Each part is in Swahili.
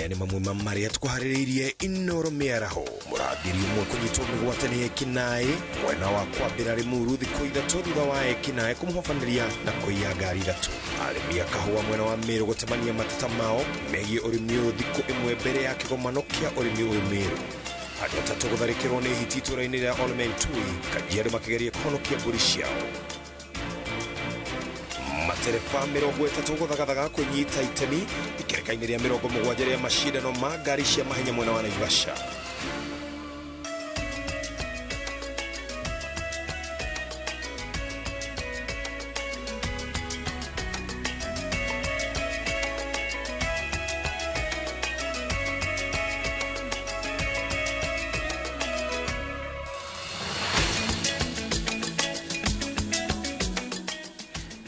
maya ni mamwe mamari atukuhariririe INooro miaraho murangiri umwe kunyitwo migwatani ekinae mwena wa kwambira rimuru thikũ ithatũ thutha wa ekinae kumuhofaniria na kuiya ngari ithatũ arĩmi a kahũa mwena wa Meru gũtemania mateta mao megiĩ ũrĩmi ũyũ thikũ ĩmwe mbere ya kĩgomano kĩa ũrĩmi ũyũ Meru. Andũ atatũ gũtharĩkĩrwo nĩ hiti itũra-inĩ rĩa Olmentui Kajiado makĩgeria kũhonokia mbũri ciao. Matereba 30 gũthagathaga kũnyita itemi ikereka-inĩ rĩa 70 rĩa macindano ma ngari cia mahenya mwena wa Naivasha.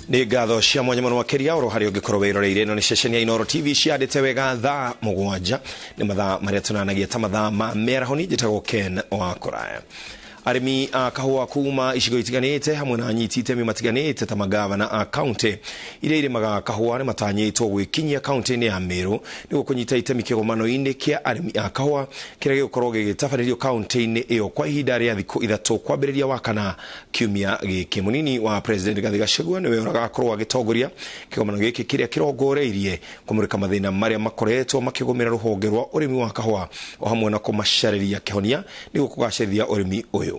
Ni ngatho cia mwanya mũno makĩria oro harĩ ũngĩkorwo wĩroreire ĩno nĩ ceceni ya INooro TV ciandĩte wega thaa 7 nĩ mathaa marĩa tunanagia ta mathaa ma mĩaraho ni njĩtagwo Ken wa Kũraya. Arĩmi a kahũa kuma icigo itiganĩte hamwe na anyiti itemi matiganĩte ta magavana a kaunti iria irĩmaga kahũa nĩ matanyĩtwo gwĩkinyia kaunti-inĩ ya Meru nĩguo kũnyita itemi kĩgomano-inĩ kĩa arĩmi a kahũa kĩrĩa gĩgũkorwo gĩgĩtabarĩrio kaunti-inĩ ĩyo kwa ihinda rĩa thikũ ithatũ kwambĩrĩria wakana kiumia gĩkĩ. Mũnini wa President Rigathi Gachagua nĩwe ũgakorwo agĩtongoria kĩgomano gĩkĩ kĩrĩa kĩrongoreirie kũmũrĩka mathĩna marĩa makoretwo makĩgũmĩra rũhonge rwa ũrĩmi wa kahũa o hamwe na kũmacarĩria kĩhonia nĩguo kũgacĩrithia ũrĩmi ũyũ.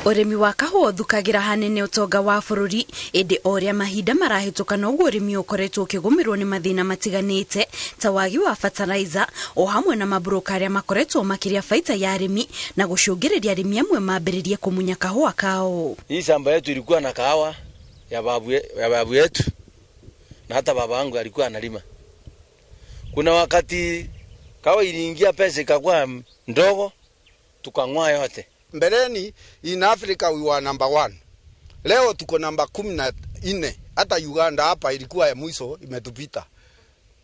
Urimi wa kahũa thukagira hanene utonga wa bururi indi oria mahinda marahituka no urimi ukoretwo ukigumirwo ni mathina matiganite ta wagi wa fertilizer o hamwe na mabroka aria makoretwo makiria faita ya arimi na gucungiriria arimi amwe mambiririe kumunya kahũa kao. Hii shamba yetu ilikuwa na kahawa ya babu yetu na hata baba yangu alikuwa analima. Kuna wakati kahawa iliingia pesa ikakuwa ndogo tukang'oa yote. Mbeleni in Africa we were number 1. Leo tuko namba 14. Hata Uganda hapa ilikuwa ya mwisho imetupita.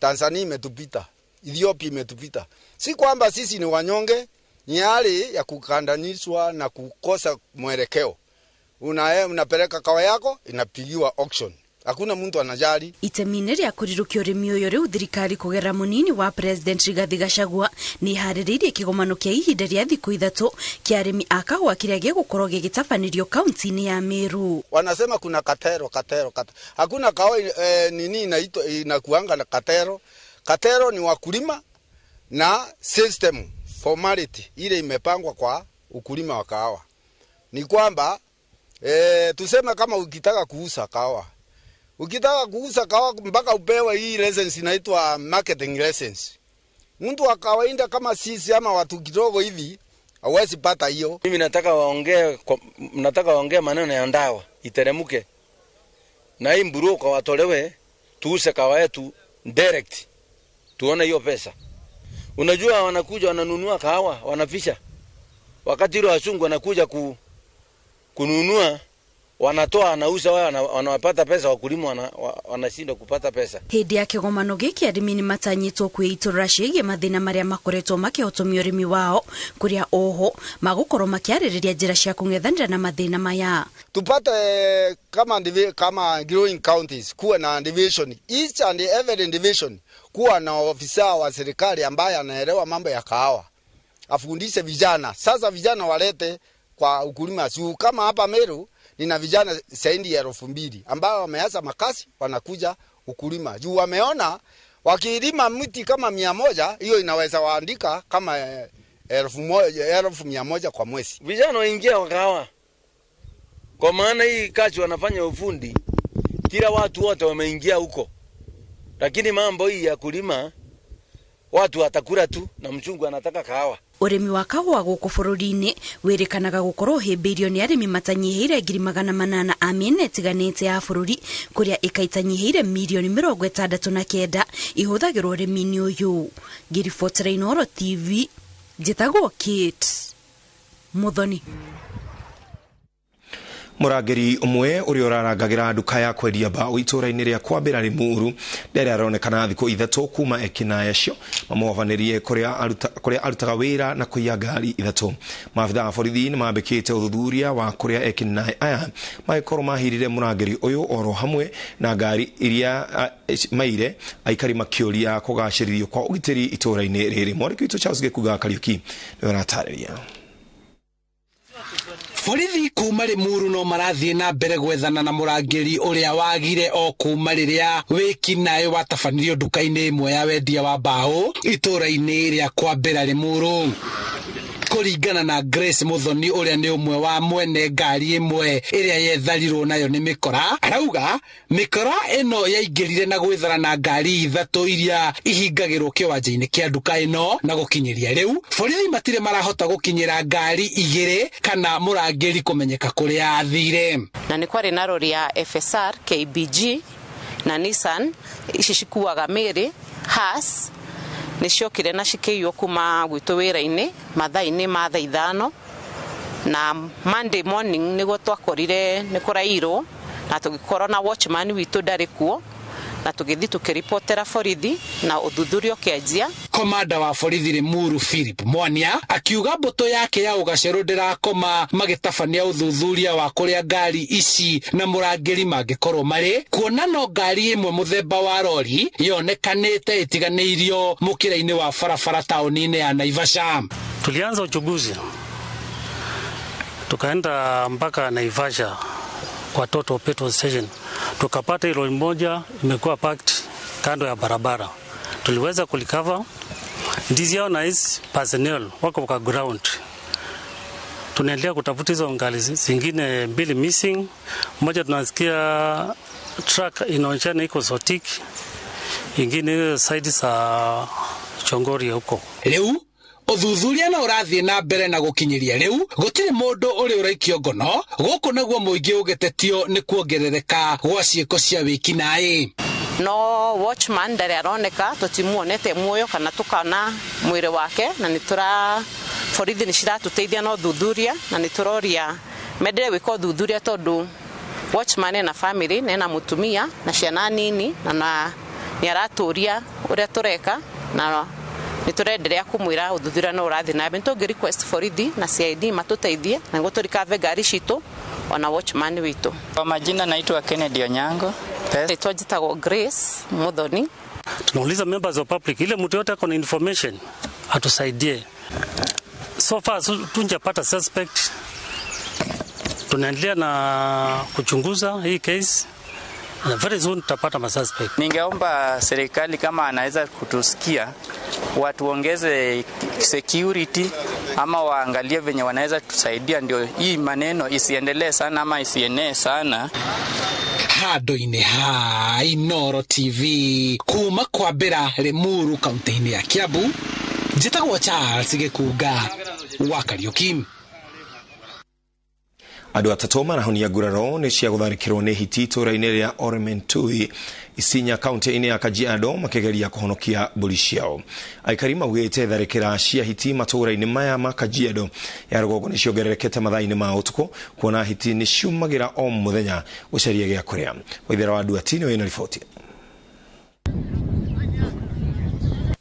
Tanzania imetupita. Ethiopia imetupita. Si kwamba sisi ni wanyonge, ni hali ya kukandanishwa na kukosa mwelekeo. Unapeleka kawa yako inapigiwa auction. Hakuna mtu anajali. Itemine rĩa kũrirũkia ũrĩmi ũyũ rĩu thirikari kũgerera mũnini wa President Rigathi Gachagua nĩ harĩrĩirie kĩgomano kĩa ihinda rĩa thikũ ithatũ kĩa arĩmi a kahũa kĩrĩa gĩgũkorwo gĩgĩtabanĩrio kaunti-inĩ ya Meru. Wanasema kuna katero. Hakuna kahawa nini inakuanga na katero. Katero ni wakulima na system formality ile imepangwa kwa ukulima wa kahawa. Ni kwamba tuseme kama ukitaka kuuza kahawa, mpaka upewe hii license inaitwa marketing license. Mtu wa kawaida kama sisi ama watu kidogo hivi hawezi pata hiyo. Mimi nataka waongee maneno ya ndawa iteremuke. Na hii mburuko watolewe tuuse kahawa yetu direct. Tuone hiyo pesa. Unajua wanakuja wananunua kahawa, wanafisha. Wakati ile wasungu wanakuja kununua wanatoa anauza wanapata pesa, wakulima wanashinda kupata pesa. Hindi ya kĩgomano gĩkĩ arĩmi nĩ matanyĩtwo kwĩitũrũra ciĩgiĩ mathĩna marĩa makoretwo makĩhotomia ũrĩmi wao kũrĩa oho magũkorwo makĩarĩrĩria njĩra cia kũng'ethanĩra na mathĩna maya. Tupate kama growing counties kuwa na division, each and every division kuwa na ofisa wa serikali ambaye anaelewa mambo ya kahawa, afundishe vijana. Sasa vijana walete kwa ukulima. Kama hapa Meru nina vijana zaidi ya 2,000 ambao wameanza makazi wanakuja ukulima. Juu wameona wakilima miti kama 100 hiyo inaweza waandika kama 1,100 kwa mwezi. Vijana waingia wakahawa. Kwa maana hii kazi wanafanya ufundi, kila watu wote wameingia huko. Lakini mambo hii ya kulima watu watakula tu na mchungu anataka kahawa. Urimi wa kahũa gũkũ bũrũri-inĩ wĩrĩkanaga gũkorwo hĩmbĩirio nĩ arĩmi matanyihĩire 800,000 a mĩena ĩtiganĩte ya bũrũri kũrĩa ĩkaitanyihĩire milioni 69 ihũthagĩrwo ũrĩmi-inĩ ũyũ. Ngĩribotera INooro TV njĩtagwo Kate Muthoni. Murangeri umwe uri oraragagira nduka ya kwendia bao itura-ini ria Kwambira INooro ndere aronekana thikũ ithatũ kuma ekina yacio mamovanirie kuria arutaga wira na kuiya ngari ithatũ. Maabitha a borithi nĩ mambĩkĩte ũthuthuria wa kuria ekina aya magĩkorwo mahirire Murangeri uyu oro hamwe na ngari iria maire aikari makĩũria kũgacĩrithio kwa ũgitĩri itura-ini rĩrĩ. Mwarĩki witũ Charles Gĩkuga Kariuki nĩwe aratarĩria. Borithi kuma INooro no marathie na mbere gwethana na Murangeri uria wagire o kuma riria wikinae watabanirio nduka-ini imwe ya wendia wa mbao itura-ini ria Kwambira INooro. Kuringana na Grace Muthoni uria ni umwe wa mwene ngari imwe iria yetharirwo nayo ni mikora, arauga mikora ino yaingirire na gwethana na ngari ithatũ iria ihingagirwo kiwanja-ini kia nduka ino na gukinyiria riu borithi matire marahota gukinyira ngari igiri kana Murangeri kumenyeka kuria athire. Na ni kwari na rori ya FSR, KBG na Nissan ici cikuaga mĩrĩ has niciokire na cikĩiywo kuma gwitũ wĩra-inĩ mathaa-inĩ ma thaa ithano, na Monday morning nĩguo twakorire nĩ kũrairwo na tũgĩkorwo na watchman witũ ndarĩ kuo na tũgĩthi tũkĩripotera borithi na ũthuthuria ũkĩanjia. Komanda wa borithi INooro Philip Mwania akiuga mbũtũ yake ya ũgacerũ ndĩrakoma magĩtabania ũthuthuria wa kũrĩa ngari ici na Murangeri mangĩkorwo marĩ, kuona no ngari ĩmwe mũthemba wa rori yonekanĩte ĩtiganĩirio mũkĩra-inĩ wa barabara taũni-inĩ ya Naivasha. Tulianza uchunguzi tukaenda mpaka Naivasha kwa Total Petrol Station, tukapata lori moja imekuwa parked kando ya barabara. Tuliweza kulikava ndizi yao na hizi personnel wako kwa ground. Tunaendelea kutafuta hizo ngali zingine mbili missing. Moja tunasikia truck inaonyeshana iko Sotik, ingine side za Chongoria huko. Leo uthuthuria na urathie na mbere na gukinyiria riu gutire mundu uri uraikio ngono guku naguo muingi ugetetio ni kuongerereka gwa ciiko cia wikinae. No watchman ndari aroneka tutimuonete muoyo kana tukana mwire wake, na nitura borithi ni ciratuteithia no thuthuria na nituroria medere wiko thuthuria tondu watchman na family na mutumia na ciana nini na ni araturia uria tureka na niturenderea kumwira uthuthuria no urathi na bento request borithi na CID matuteithie na guturikave ngari citu ona watchman witu. Kwa majina naitwa Kennedy Onyango. Twajitago Grace Muthoni. Tunauliza members of public, ile mtu yote ako na information atusaidie. So far tunjapata suspect. Tunaendelea na kuchunguza hii case na very soon tutapata masuspect. Ningeomba serikali kama anaweza kutusikia watuongeze security ama waangalie venye wanaweza tusaidia ndio hii maneno isiendelee sana ama isienee sana. Handu-inĩ ha INooro TV kuma Kwambira INooro kaunti-inĩ ya Kiambu, njĩtagwo Charles Gĩkuga wa Kariuki. Andũ atatũ marahonia nguraro nĩ cia gũtharĩkĩrwo nĩ hiti itura-inĩ rĩa Ormentui Isinya kaunti-inĩ ya Kajiado makĩgeria kũhonokia mbũri ciao. Aikari maugĩte tharĩkĩra cia hiti matũra-inĩ maya ma Kajiado ya rũgongo nĩ ciongererekete mathaa-inĩ ma ũtukũ, kuona hiti nĩ ciumagĩra o mũthenya gũcaria gĩa kũrĩa. Waithera wa Duati nĩwe na riboti.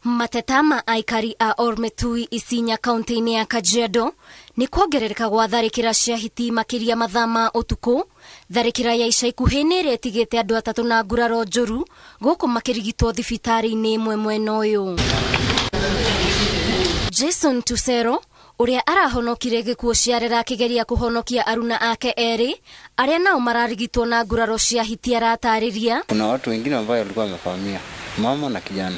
Mateta ma aikari a Ormentui Isinya kaunti-inĩ ya Kajiado ni kuongerereka gwa tharĩkĩra cia hiti makĩria mathaa ma ũtukũ. Tharĩkĩra ya ica ikuhĩ nĩ ĩretigĩte andũ atatũ na nguraro njũru gũkũ makĩrigitwo thibitarĩ-inĩ ĩmwe mwena ũyũ. Jason Tusero uria arahonokire gĩkuũ cia rĩra akĩgeria kũhonokia aruna ake erĩ arĩa nao mararigitwo na nguraro cia hiti aratarĩria. Kuna watu wengine ambao walikuwa wamevamia mama na kijana.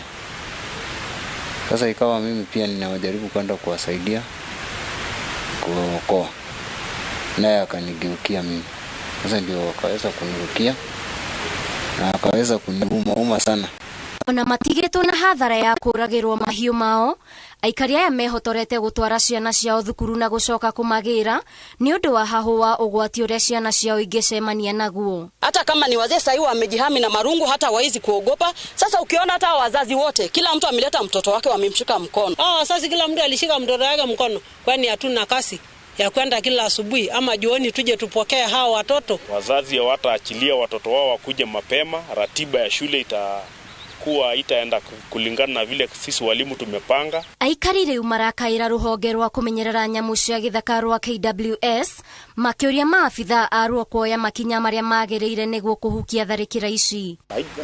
Sasa ikawa mimi pia ninawajaribu kwenda kuwasaidia kuokoa, naye akanigeukia mimi. Sasa ndio wakaweza kunirukia na akaweza kuniuma sana. Ona matigĩtwo na hathara ya kũragĩrwo mahiũ mao, aikari aya mehotorete gũtwara ciana ciao thukuru na gũcoka kũmagĩra nĩ ũndũ wa hahũ wa ũgwati ũrĩa ciana ciao ingĩcemania naguo. Hata kama ni wazee sasa wamejihami na marungu hata waizi kuogopa. Sasa ukiona hata wazazi wote kila mtu ameleta mtoto wake wamemshika mkono. Sasa kila mtu alishika mtoto wake mkono, kwani hatuna kasi. ya kwenda kila asubuhi ama jioni tuje tupokee hao watoto. Wazazi hawataachilia watoto wao wakuje mapema, ratiba ya shule itaenda kulingana na vile sisi walimu tumepanga. Aikari riu marakaira ruhonge rwa kumenyerera nyamu cia githaka rwa KWS makiuria maabitha aruo kuoya makinya maria magiriire niguo kuhukia tharikira ici.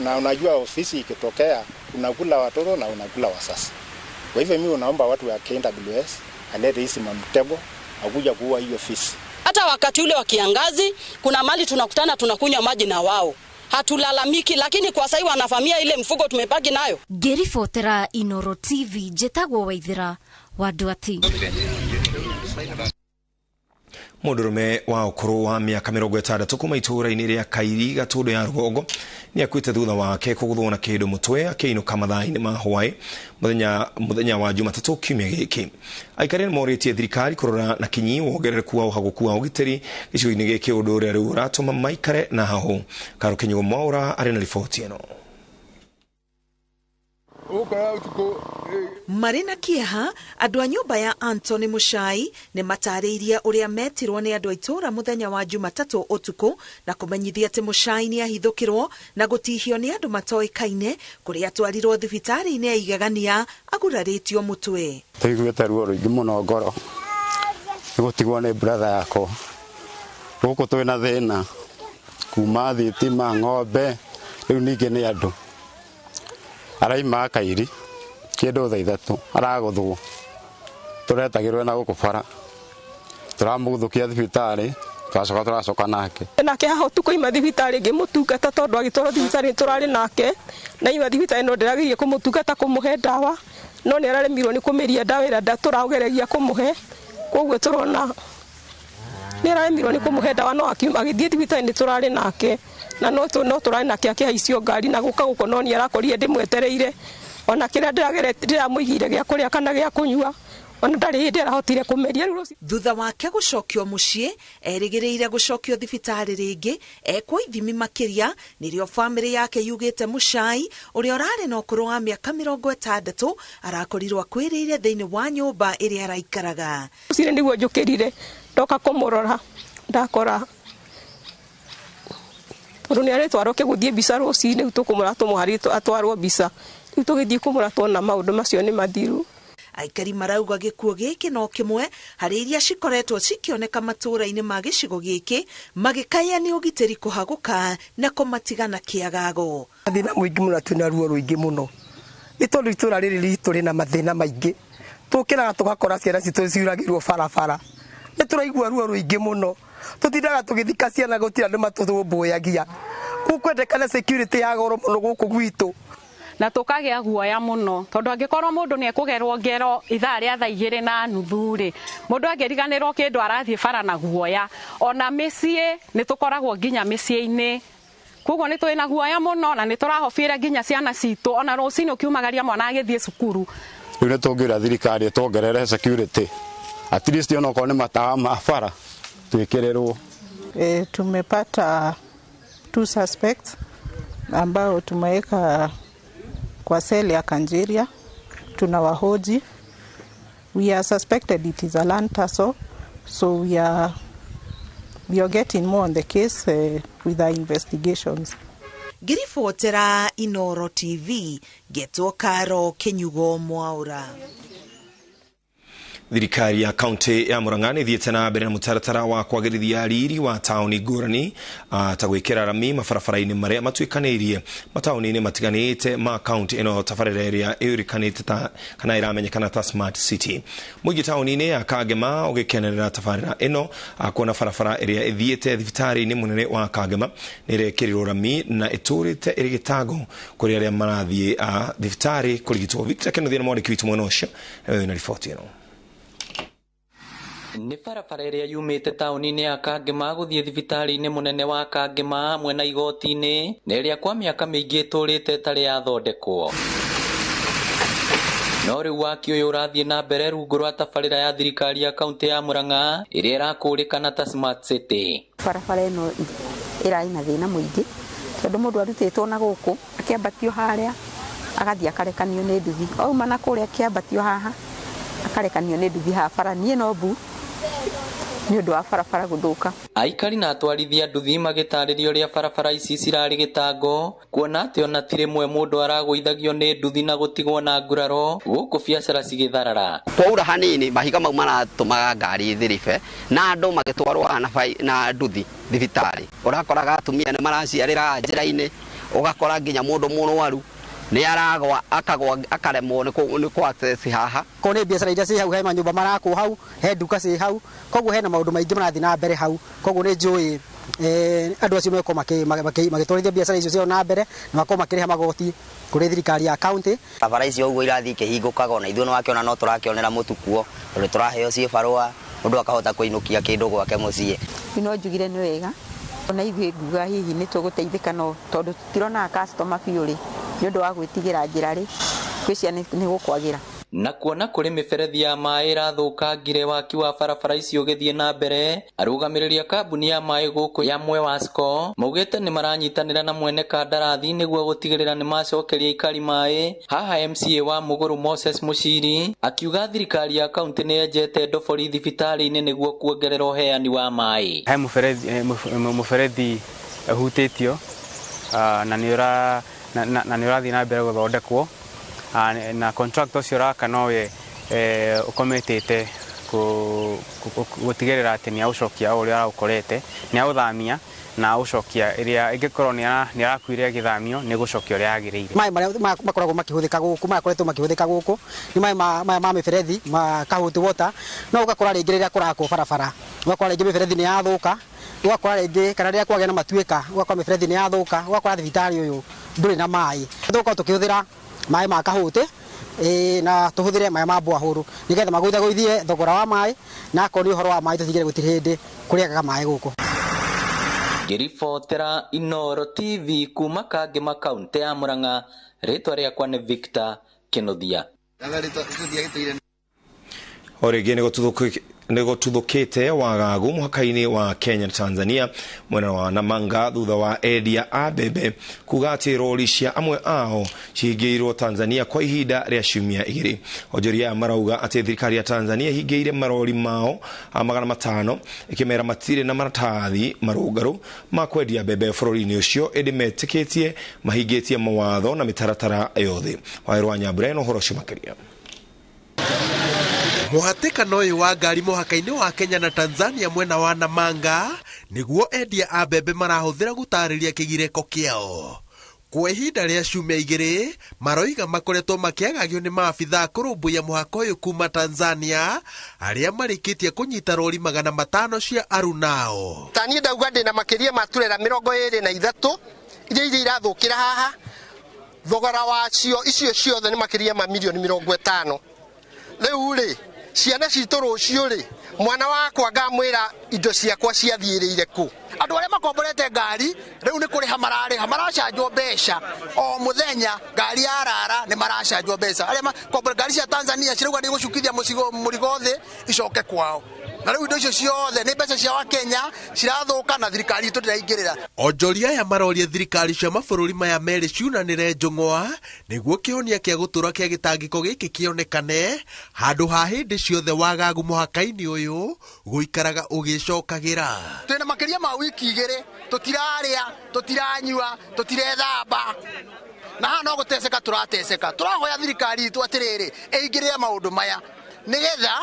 Na unajua ofisi ikitokea unakula watoto na unakula wasasi. Kwa hivyo mimi naomba watu wa KWS alete hizi mamtego akuja kuua hiyo ofisi. Hata wakati ule wa kiangazi kuna mali tunakutana tunakunywa maji na wao. Hatulalamiki, lakini kwa sasa wanafamia ile mfugo tumepaki nayo. Gerifotera INooro TV jetagwo Waithira wa Duati. Mudurume wa ukuru wa miaka 60 kuma itura-ini ria Kairi Gatundo ya Rugongo ni akwite thutha wake kuguthwo na kindu mutwe akiinuka mathaa-ini ma hwaĩ muthenya wa Jumatatu kiumia giki. Aikari nĩmorĩtie thirikari kurora na kinyi wongerereku wa uhaguku wa ugitĩri gĩcigo-inĩ gĩkĩ ũndũ ũrĩa rĩu ũratũma maikare na hahu. Karo Kenyugo Mwaura arĩ na riboti ĩno. Marina kieha andu a nyumba ya Anthony Muchai ne matariirie uria metirwo ni andu a itura muthenya wa Jumatatu utuku na kumenyithia ati Muchai ni ahithukirwo na gutihio ni andu matoikaine kuria atwarirwo thibitari-ini ya igagania aguraritio mutwe. Tuiguite ruo ruingi muno ngoro gutigwo ni brother yako guku twina thina kuma thitima ng'ombe riu ningi ni andu araima Kairi kindu thaa 3 araguthwo turetagirwe na gukubara turamuguthukia thibitari turacoka nake nake haho tukoima thibitari ngimutungata tondu agitoro thibitari turari nake na ima thibitari no ndiragirie kumutungata kumuhe ndawa no ni araremirwo ni kumiria ndawa ira ndaturageregia kumuhe koguo turona ni araremirwo ni kumuhe ndawa no agithie thibitari ni turari nake na no turari nake akihaicio ngari na guka guko no ni arakorire ndimwetereire ona kira ndiramuigire gya kuria kana gya kunyua ona ndari hindi arahotire kumeria ruruci. Thutha wake gucokio mucii erigiriire gucokio thibitari ringi ekwo ithimi makiria nirio family yake yugite Muchai uria urari na ukuru wa miaka 60 arakorirwo akwiriire thiini wa nyumba iria araikaraga. Cire ndigwo njukirire ndoka kumurora ndakora Runi aretwarwo kiguthie bisa rucini tukumura tumuharito atwarwo bisa tugithie kumura tona maundu macio ni mathiru. Aikari marauga gikuo giki no kimwe hari iria cikoretwo cikioneka matura-ini ma gicigo giki magikaya ni ugitiri kuhaguka na kumatigana kiagago. Thina muingi muno tuna ruo ruingi muno itondu itura riri rituri na mathina maingi tukiraga tugakora ciana citu ciuragirwo barabara ni turaigua ruo ruingi muno tutindaga tugithika ciana gutira ndu matuthumbũyagia gukwendekana security ya goro muno guku gwitu na tukagia guoya muno tondu angikorwo mundu ni ekugerwo ngero ithaa ria thaa 2:30 ri mundu angeriganirwo kindu arathie bara na guoya ona micii ni tukoragwo nginya micii-ini koguo ni twina guoya muno na ni turahofire nginya ciana citu ona rucini ukiumagaria mwana agithie cukuru. Riu ni tungira thirikari tuongerere security at least ona kwa ni matawa ma bara tuikererwo. Tumepata 2 suspects ambao tumeweka kwa seli ya Kanjiria, tunawahoji. We are suspected it is a land tussle, so we are getting more on the case with our investigations. Gerifotera INooro TV getwo Karo Kenyugo Mwaura. Thirikari ya kaunti ya Murang'a nĩthiĩte na mbere na mũtaratara wa kwagĩrithia riri wa taũni ngũrani ta gwĩkĩra rami mabarabara-inĩ marĩa matuĩkanĩirie mataũni-inĩ matiganĩte ma kaunti ĩno tabarĩra ĩrĩa ĩũĩkanĩte ta kana ĩramenyekana ta Smart City. Mũingĩ taũni-inĩ ya Kangema ũgĩkenerera tabarĩra ĩno kuona barabara ĩrĩa ĩthiĩte thibitarĩ-inĩ mũnene wa Kangema nĩĩrekĩrirwo rami na ĩtũrĩte ĩrĩ gĩtango kũrĩ arĩa marathiĩ thibitarĩ kũrigitwo. Victor Kennedy na mwandĩki witũ mwena ũcio na riboti ĩno. Ni barabara iria yumite tauni-ini ya Kangema guthie thibitari-ini munene wa Kangema mwena igoti-ini na iria kwa miaka miingi iturite tari yathondekwo no riu waki uyu urathie na mbere rungu rwa tabarira ya thirikari ya kaunti ya Murang'a iria irakurikana ta Smart City. Barabara ino iraina thina muingi tondu mundu arutitwo na guku akiambatio haria agathie akarekanio ni nduthi auma na kuria akiambatio haha akarekanio ni nduthi ha bara nie no bu nĩ ũndũ wa barabara gũthũka. Aikari na atwarithia nduthi magĩtarĩria ũrĩa barabara ici cirarĩ gĩtango, kuona atĩ ona ti rĩmwe mũndũ aragũithagio nĩ nduthi na gũtigwo na nguraro gũkũ biacara cigĩtharara. Kwaura hanini mahiga mau maratũmaga ngari thiribe na andũ magĩtwarwo na nduthi thibitarĩ. Ũrakoraga atumia nĩ maraciarĩra njĩra-inĩ, ũgakora nginya mũndũ mũrwaru nĩ aragwa akaremwo nĩ ku access haha. Ko nĩ biacara iria ciĩ hau, he manyũmba marakwo hau, he nduka ciĩ hau, koguo hena maũndũ maingĩ marathiĩ na mbere hau. Koguo nĩ njũĩ andũ acio meko magĩtwarithia biacara icio ciao na mbere na makorwo makĩrĩha magoti kũrĩ thirikari ya kaunti. Barabara icio ũguo irathiĩ ikĩhingũkaga, ona ithuĩ nĩ wakĩona no tũrakĩonera mũtukuo tondũ tũraheo ciĩ barũa, mũndũ akahota kũinũkia kĩndũ gwake mũciĩ. No njugire nĩ wega, ona ithuĩ nguga hihi nĩ tũgũteithĩka no tondũ tutironaga customer biũ rĩ, nĩ ũndũ wa gwĩtigĩra njĩra rĩ, gwĩcia nĩ gũkwagĩra. Na kuona kũrĩ mĩberethi ya maĩ ĩrathũkangire waki wa barabara icio ũgĩthiĩ na mbere, arũgamĩrĩri a kambuni ya maĩ gũkũ ya Mwewasco maugĩte nĩ maranyitanĩra na mwene kandarathi nĩguo gũtigĩrĩra nĩ macokeria aikari maĩ. Haha MCA wa Mũgũrũ Moses Mũciri akiuga thirikari ya kaunti nĩ yenjete ndobori thibitarĩ-inĩ nĩguo kuongerera ũheani wa maĩ. He mũberethi ũhutĩtio na nĩ ũrathiĩ na mbere gũthondekwo, na contractor ũcio ũraka nowe ũkometete gũtigĩrĩra atĩ nĩ aũcokia ũrĩa araũkorete, nĩ aũthamia na aũcokia ĩrĩa ĩngĩkorwo nĩ arakuire gĩthamio nĩ gũcokia ũrĩa yagĩrĩire. Maĩ marĩa makoragwo makĩhũthĩka gũkũ, makoretwo makĩhũthĩka gũkũ nĩ maĩ ma mĩberethi ma Kahuti Water, no ũgakora rĩngĩ rĩrĩa kũrakwo barabara, ũgakora rĩngĩ mĩberethi nĩ yathũka, ũgakora rĩngĩ kana rĩrĩa kwagĩa na matuĩka, ũgakora mĩberethi nĩ yathũka, ũgakora thibitarĩ ũyũ ndũrĩ na maĩ. Thũka tũkĩhũthĩra maĩ ma Kahuti na tuhũthĩre maĩ ma borehole nigetha magũithagũithie thogora wa maĩ na akorwo ũhoro wa maĩ tũtigĩre gũtirĩ hĩndĩ kũrĩagaga maĩ gũkũ. Ngĩribotera INooro TV kuma Kangema kaunti ya Murang'a, rĩtwa rĩakwa nĩ Victor Kĩnuthia. O rĩngĩ nĩ gũtuthũkĩte wagagu mũhaka-inĩ wa Kenya na Tanzania mwena wa Namanga thutha wa endia a mbembe kuga atĩ rori cia amwe ao cihingĩirwo Tanzania kwa ihinda rĩa ciumia igĩrĩ. Onjoria marauga atĩ thirikari ya Tanzania ihingĩire marori mao 500 ĩkĩmera matirĩ na maratathi marũngarũ ma kwendia mbembe bũrũri-inĩ ũcio, ĩndĩ metĩkĩtie mahingĩtie mawatho na mĩtaratara yothe. Waĩrũ wa Nyambura ĩno ũhoro ũcio makĩria. Mũhatĩkano ũyũ wa ngari mũhaka-inĩ wa Kenya na Tanzania mwena wa Namanga nĩguo endia a mbembe marahũthĩra gũtarĩria kĩgirĩko kĩao. Kwa ihinda rĩa ciumia igĩrĩ, maroiga makoretwo makĩagagio nĩ maabithaa kũrũmbũiya mũhaka ũyũ kuma Tanzania, arĩa marĩkĩtie kũnyita rori 500 cia arunao. Tani ndauga ndĩna makĩria maturera 23 iria irathũkĩra haha, thogora wacio icio ciothe nĩ makĩria ma milioni 50. Rĩu rĩ, ciana citũ rũciũ rĩ, mwana wakwa ngamwĩra indo ciakwa ciathiĩrĩire kũ? Andũ arĩa makomborete ngari rĩu nĩ kũrĩha maracanjwo mbeca o mũthenya, ngari yarara nĩ maracanjwo mbeca. Arĩa makombora ngari cia Tanzania cirauga nĩ gũcukithia mũrigo thĩ icoke kwao, na rĩu indo icio ciothe nĩ mbeca cia Wakenya cirathũka na thirikari itũ ndĩraingĩrĩra. Onjoria aya maroria thirikari cia mabũrũri maya merĩ ciunanĩre njũng'wa nĩguo kĩhonia kĩa gũtũra kĩa gĩtangĩko gĩkĩ kĩonekane, handũ ha hĩndĩ ciothe wagagu mũhaka-inĩ ũyũ gũikaraga ũgĩcokagĩra. Twĩna makĩria ma wiki igĩrĩ tũtirarĩa, tũtiranyua, tũtirethamba, na haha no gũteceka tũrateceka. Tũrahoya thirikari itũ atĩrĩrĩ ĩingĩrĩre maũndũ maya nĩgetha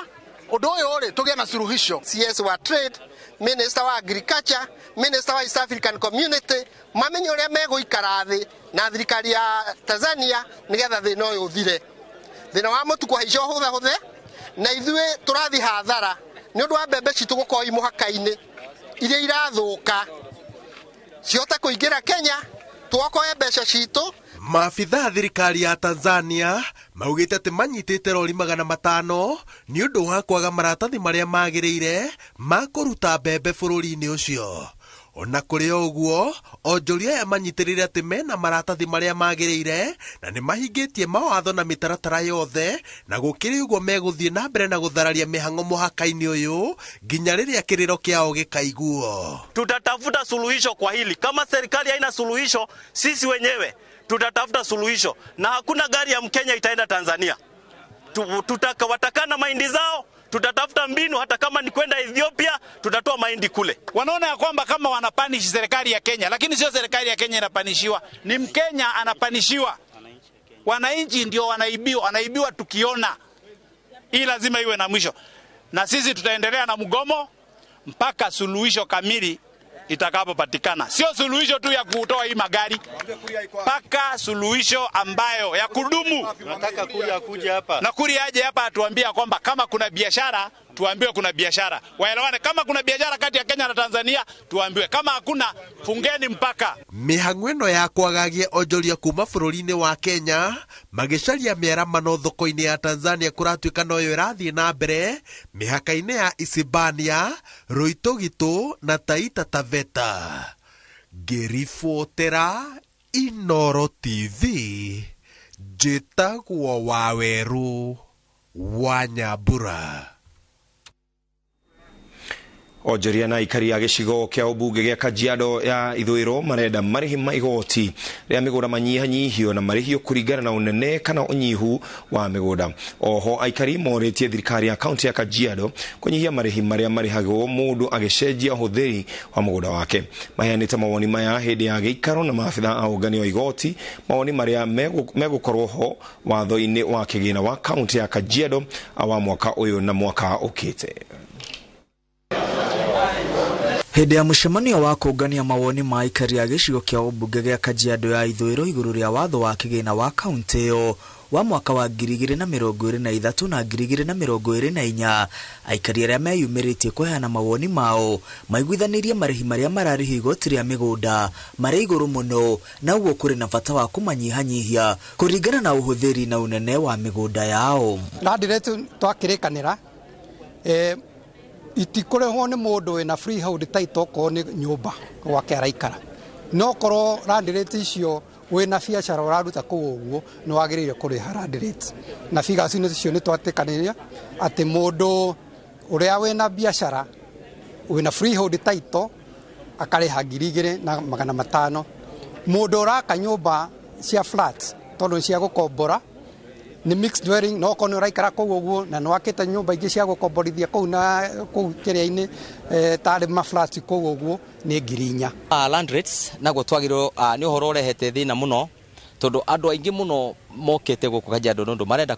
ũndũ ũyũ rĩ tũgĩe na suluhisho. CS wa Trade, Minister wa Agriculture, Minister wa East African Community mamenye ũrĩa megũikara thĩ na thirikari ya Tanzania nĩgetha thĩna ũyũ ũthire. Thĩna wa mũtu kũhaica hũthahũthe na ithuĩ tũrathi hathara nĩ ũndũ wa mbembe citũ gũkorwo i mũhaka-inĩ iria irathũka cihote kũingĩra Kenya tuokoe mbeca citũ. Maabithaa thirikari ya Tanzania maugĩte atĩ manyitĩte rori 500 nĩ ũndũ wa kwaga maratathi marĩa magĩrĩire ma kũruta mbembe bũrũri-inĩ ũcio. Ona kũrĩ ũguo, onjoria aya manyitĩrĩire atĩ mena maratathi marĩa magĩrĩire na nĩ mahingĩtie mawatho na mĩtaratara yothe, na gũkĩrĩ ũguo megũthiĩ na mbere na gũthararia mĩhang'o mũhaka-inĩ ũyũ nginya rĩrĩa kĩrĩro kĩao gĩkaiguo. Tutatafuta suluhisho kwa hili. Kama serikali haina suluhisho, sisi wenyewe tutatafuta suluhisho, na hakuna gari ya Mkenya itaenda Tanzania. Watakana mahindi zao, tutatafuta mbinu, hata kama ni kwenda Ethiopia, tutatoa mahindi kule. Wanaona ya kwamba kama wanapanish serikali ya Kenya, lakini sio serikali ya Kenya inapanishiwa, ni Mkenya anapanishiwa. Wananchi ndio wanaibiwa tukiona. Hii lazima iwe na mwisho. Na sisi tutaendelea na mgomo mpaka suluhisho kamili itakapopatikana. Sio suluhisho tu ya kutoa hii magari, mpaka suluhisho ambayo ya kudumu. Tunataka Kuria akuje hapa. Na Kuria aje hapa atuambia kwamba kama kuna biashara, tuambiwe kuna biashara. Waelewane, kama kuna biashara kati ya Kenya na Tanzania, tuambiwe. Kama hakuna, fungeni mpaka. Mihang'o ĩno ya kwagagia onjoria kuma bũrũri-inĩ wa Kenya magicaria mĩaramano thoko-inĩ ya Tanzania kũratuĩka noyo ĩrathiĩ na mbere mĩhaka-inĩ ya Isibania, Ruitũgitũ na Taita Taveta. Ngĩribotera INooro TV, njĩtagwo Waweru wa Nyambura. Onjoria na aikari a gĩcigo kĩa ũmbunge gĩa Kajiado ya ithũĩro marenda marĩhi ma igoti rĩa mĩgũnda manyihanyihio na marĩhio kũringana na ũnene kana ũnyihu wa mĩgũnda. Oho aikari morĩtie thirikari ya kaunti ya Kajiado kũnyihia marĩhi marĩa marĩhagwo mũndũ agĩcenjia ũhũthĩri wa mũgũnda wake. Maheanĩte mawoni maya hĩndĩ ya gĩikaro na maabitha a ũngani wa igoti, mawoni marĩa megũkorwo ho watho-inĩ wa kĩgĩna wa kaunti ya Kajiado wa mwaka ũyũ na mwaka ũkĩte. Hĩndĩ ya mũcemanio wa kũngania mawoni ma aikari a gĩcigo kĩa ũmbunge gĩa Kajiado ya ithũĩro igũrũ rĩa watho wa kĩgĩna wa kaunti ĩyo wa mwaka wa 2023 na 2024, aikari arĩa meyumĩrĩtie kũheana mawoni mao maiguithanirie marĩhi marĩa mararĩhio igoti rĩa mĩgũnda marĩ igũrũ mũno, na ũguo kũrĩ na bata wa kũmanyihanyihia kũringana na ũhũthĩri na ũnene wa mĩgũnda yao. Randiretu twakĩrĩkanĩra itikorehwo nĩ mũndũ wĩna freehold title ko nĩ nyũmba gwake araikara. No korwo randireti icio wĩna biacara ũraruta kũu ũguo nĩ wagĩrĩire kũrĩha randireti. Na figures icio nĩ twatĩkanĩria atĩ mũndũ ũrĩa wĩna biacara wĩna freehold title akarĩha 2,500. Mũndũ ũraka nyũmba cia flat tondũ cia gũkombora ni mixed dwelling, no kono raikara kũu ũguo na no akĩte nyũmba ingĩ cia gũkomborithia kũu na kũu kĩrĩa-inĩ tarĩ ma flats kũu ũguo nĩ 4,000. Land rates naguo twagĩrĩrwo nĩ ũhoro ũrehete thĩna mũno tondũ andũ aingĩ mũno mokĩte gũkũ Kajiado nondũ marenda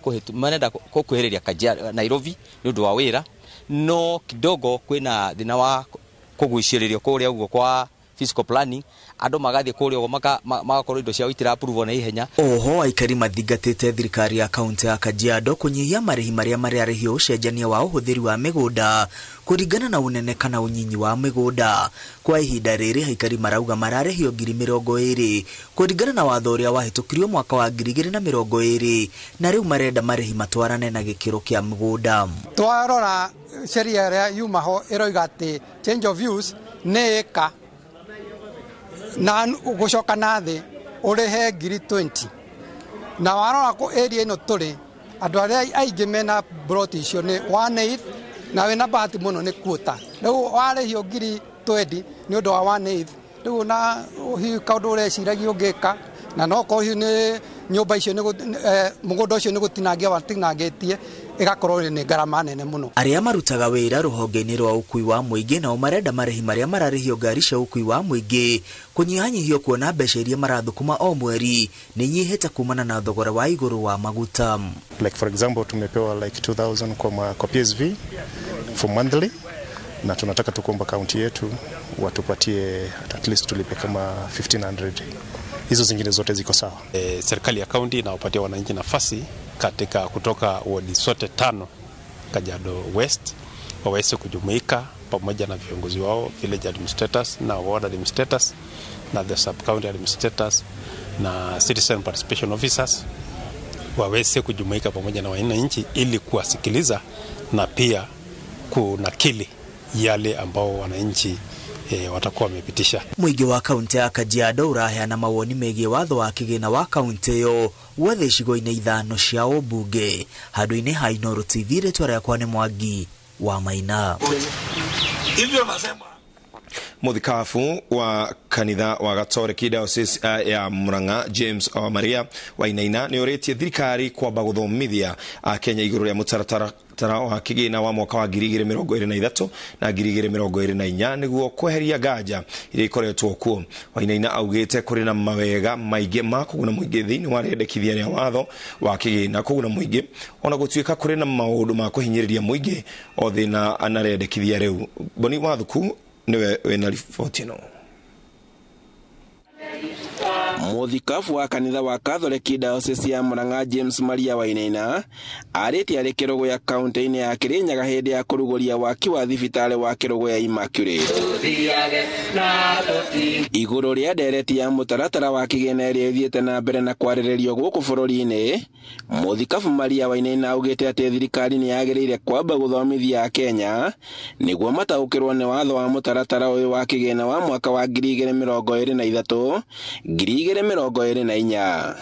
gũkuhĩrĩria Kajiado Nairobi nĩ ũndũ wa wĩra, no kidogo kwĩna thĩna wa kũgucĩrĩrio kũrĩa ũguo kwa fiscal planning, andũ magathiĩ kũrĩa ũguo magakorwo indo ciao itira approve na ihenya. Oho aikari mathingatĩte thirikari ya kaunti ya Kajiado kũnyihia marĩhi marĩa mararĩhio ũcenjania wa ũhũthĩri wa mĩgũnda kũringana na ũnene kana ũnyinyi wa mĩgũnda. Kwa ihinda rĩrĩ aikari marauga mararĩhio 20,000 kũringana na watho ũrĩa wahĩtũkirio mwaka wa 2020, na rĩu marenda marĩhi matwarane na gĩkĩro kĩa mĩgũnda. Twarora sheria ĩrĩa yumaho ĩroiga atĩ change of use nĩ ĩka na gũcoka na thĩ ũrĩhe 20,000. Na warora kũ area ĩno tũrĩ andũ arĩa aingĩ mena plot icio nĩ 1/8 na wĩna bahati mũno nĩ quota. Rĩu warĩhio 20,000 nĩ ũndũ wa 1/8, rĩu na hihi kaũndũ ũreciragia ũngĩka na no ko hihi nĩ nyũmba icio mũgũnda ũcio nĩ gũtinangia watinangĩtie ĩgakorwo nĩ ngarama nene mũno. Arĩa marutaga wĩra rũhonge-inĩ rwa ũkui wa mũingĩ nao marenda marĩhi marĩa mararĩhio ngari cia ũkui wa mũingĩ kũnyihanyihio kuona mbeca iria marathũkũma o mweri nĩ nyihĩte kumana na thogora wa igũrũ wa maguta. Like for example tumepewa like 2,000 kwa PSV for monthly, na tunataka tukuomba kaunti yetu watupatie at least tulipe kama 1,500. Hizo zingine zote ziko sawa. Serikali ya kaunti inawapatia wananchi nafasi katika kutoka wadi zote 5 Kajiado West waweze kujumuika pamoja na viongozi wao, village administrators na ward administrators na the sub county administrators na citizen participation officers waweze kujumuika pamoja na wananchi ili kuwasikiliza na pia kunakili yale ambao wananchi watakuwa wamepitisha. Mũingĩ wa kaunti ya Kajiado ũraheana mawoni megiĩ watho wa kĩgĩna wa kaunti ĩyo wothe icigo-inĩ 5 cia ũmbunge. Handũ-inĩ ha INooro TV, rĩtwa rĩakwa nĩ Mwangi wa Maina. Hivyo nasema Muthikabu wa kanitha wa Gatoreki Diocese ya Murang'a James Maria wa Inaina ni oretie thirikari kwamba guthomithia Kenya iguru ria mutaratara wa kigina wa mwaka wa 2023 na 2024 niguo kweheria nganja iria ikoretwo kuo. Wa Inaina augite kuri na mawega maige ma kuguna muingi thiini wa rendekithia ria watho wa kigina kuguna muingi ona gutuika kuri na maundu ma kuhinyiriria muingi o thina anarendekithia riu. Boni Wathuku niwe wena ripoti no. Muthikabu wa kanitha wa Catholic Diocese ya Murang'a James Maria wa Inaina arĩtie arĩ Kĩrogo ya kaunti-inĩ ya Kirinyaga hĩndĩ ya kũrugũria waki wa thibitarĩ wa Kĩrogo ya Immaculate. Igũrũ rĩa ndereti ya mũtaratara wa kĩgĩna ĩrĩa ĩthiĩte na mbere na kwarĩrĩrio gũkũ bũrũri-inĩ, Muthikabu Maria wa Inaina augĩte atĩ thirikari nĩ yagĩrĩire kwamba gũthomithia Kenya nĩguo mataũkĩrwo nĩ watho wa mũtaratara ũyũ wa kĩgĩna wa mwaka wa 2023 2024.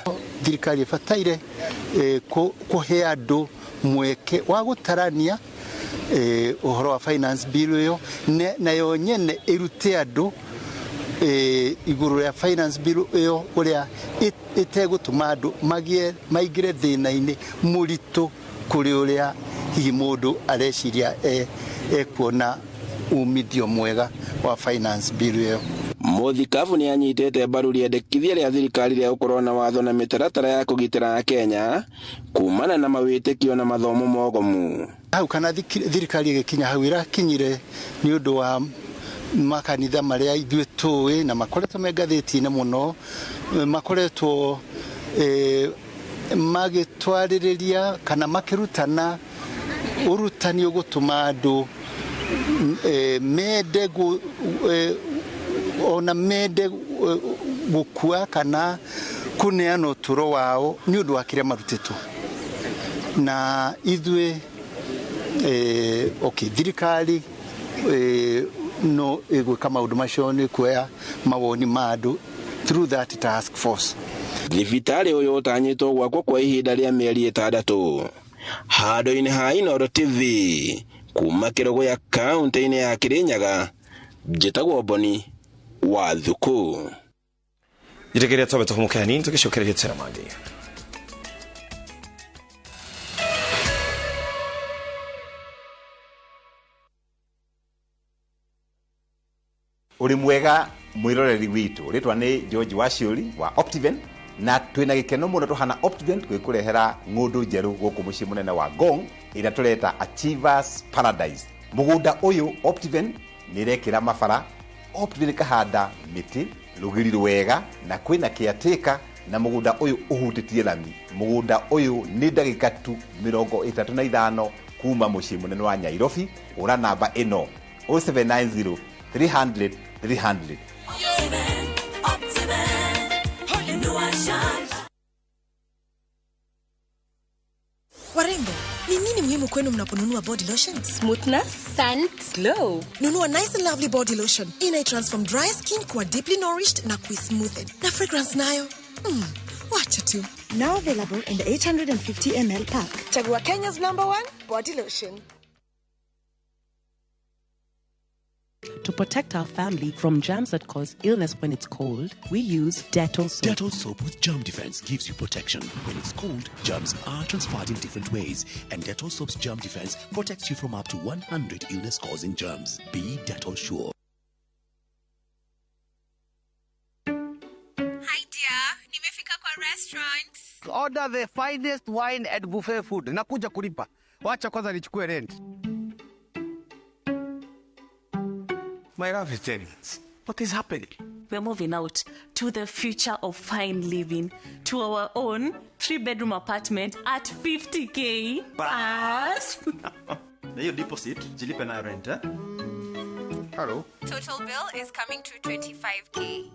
Thirikari ĩbataire kũhe andũ mweke wa gũtarania ũhoro wa finance bill ĩyo nayo nyene ĩrute andũ igũrũ ya finance bill ĩyo ũrĩa ĩtegũtũma andũ maingĩre thĩna-inĩ mũritũ kũrĩ ũrĩa hihi mũndũ areciria ekuona umithio mwega wa finance bill ĩyo. Muthikabu nĩ anyitĩte mbaru rĩendekithia rĩa thirikari rĩa gũkorwo na watho na mĩtaratara ya kũgitĩra Kenya kumana na mawĩtĩkio na mathomo mogomu. Hau kana thirikari ĩgĩkinya hau ĩrakinyire nĩ ũndũ wa makanitha marĩa ithuĩ tũĩ na makoretwo me ngathĩti-inĩ mũno, makoretwo magĩtwarĩrĩria kana makĩrutana ũrutani ũgũtũma andũ mende ona mende gukua kana kuneana ũtũro wao nĩ ũndũ wa kĩrĩa marutĩtwo na ithuĩ thirikari no ĩgwĩka maũndũ macio nĩ kuoya mawoni ma andũ through that task force. Thibitarĩ ũyũ ũtanyĩtwo gwakwo kwa ihinda rĩa mĩeri 6 handũ-inĩ ha INooro TV kuma Kĩrogo ya kaunti-inĩ ya Kirinyaga, njĩtagwo Boni Wathuku. Jiregeria tobe tukumukeani tukicokereria tena mangĩ. Uri mwega mwiroreri witu ritwa ni George Waciuri wa Optiven na twina gikeno muno tuhana Optiven twikurehera ng'undu njeru guku mucii munene wa Ngong ira tureta Achievers Paradise. Mugunda uyu Optiven ni rekira mabara, Optiven kahanda miti rugiri rwega na kwina kiatika na mugunda uyu uhutitie lami. Mugunda uyu ni ndagika tu 35 kuma mucii munene wa Nairobi. Ura namba ino 0790 300 300. Warembo, ni nini muhimu kwenu mnaponunua body lotion? Smoothness, scent, glow. Nunua Nice and Lovely body lotion. Transform dry skin kuwa deeply nourished na smoothed. Na fragrance nayo. Wacha tu. Now available in the 850 ml pack. Chagua Kenya's #1 body lotion. To protect our family from germs that cause illness when it's cold, we use Dettol soap. Dettol soap with germ defense gives you protection. When it's cold, germs are transferred in different ways, and Dettol soap's germ defense protects you from up to 100 illness-causing germs. Be Dettol sure. Hi dear, nimefika kwa restaurant. Order the finest wine and buffet food. Nakuja kulipa. Wacha kwanza nichukue rent. My wife is telling us, what is happening? We're moving out to the future of fine living, to our own 3-bedroom apartment at 50K. Bas! Na hiyo deposit, jilipe na rent, eh? Hello? Total bill is coming to 25K.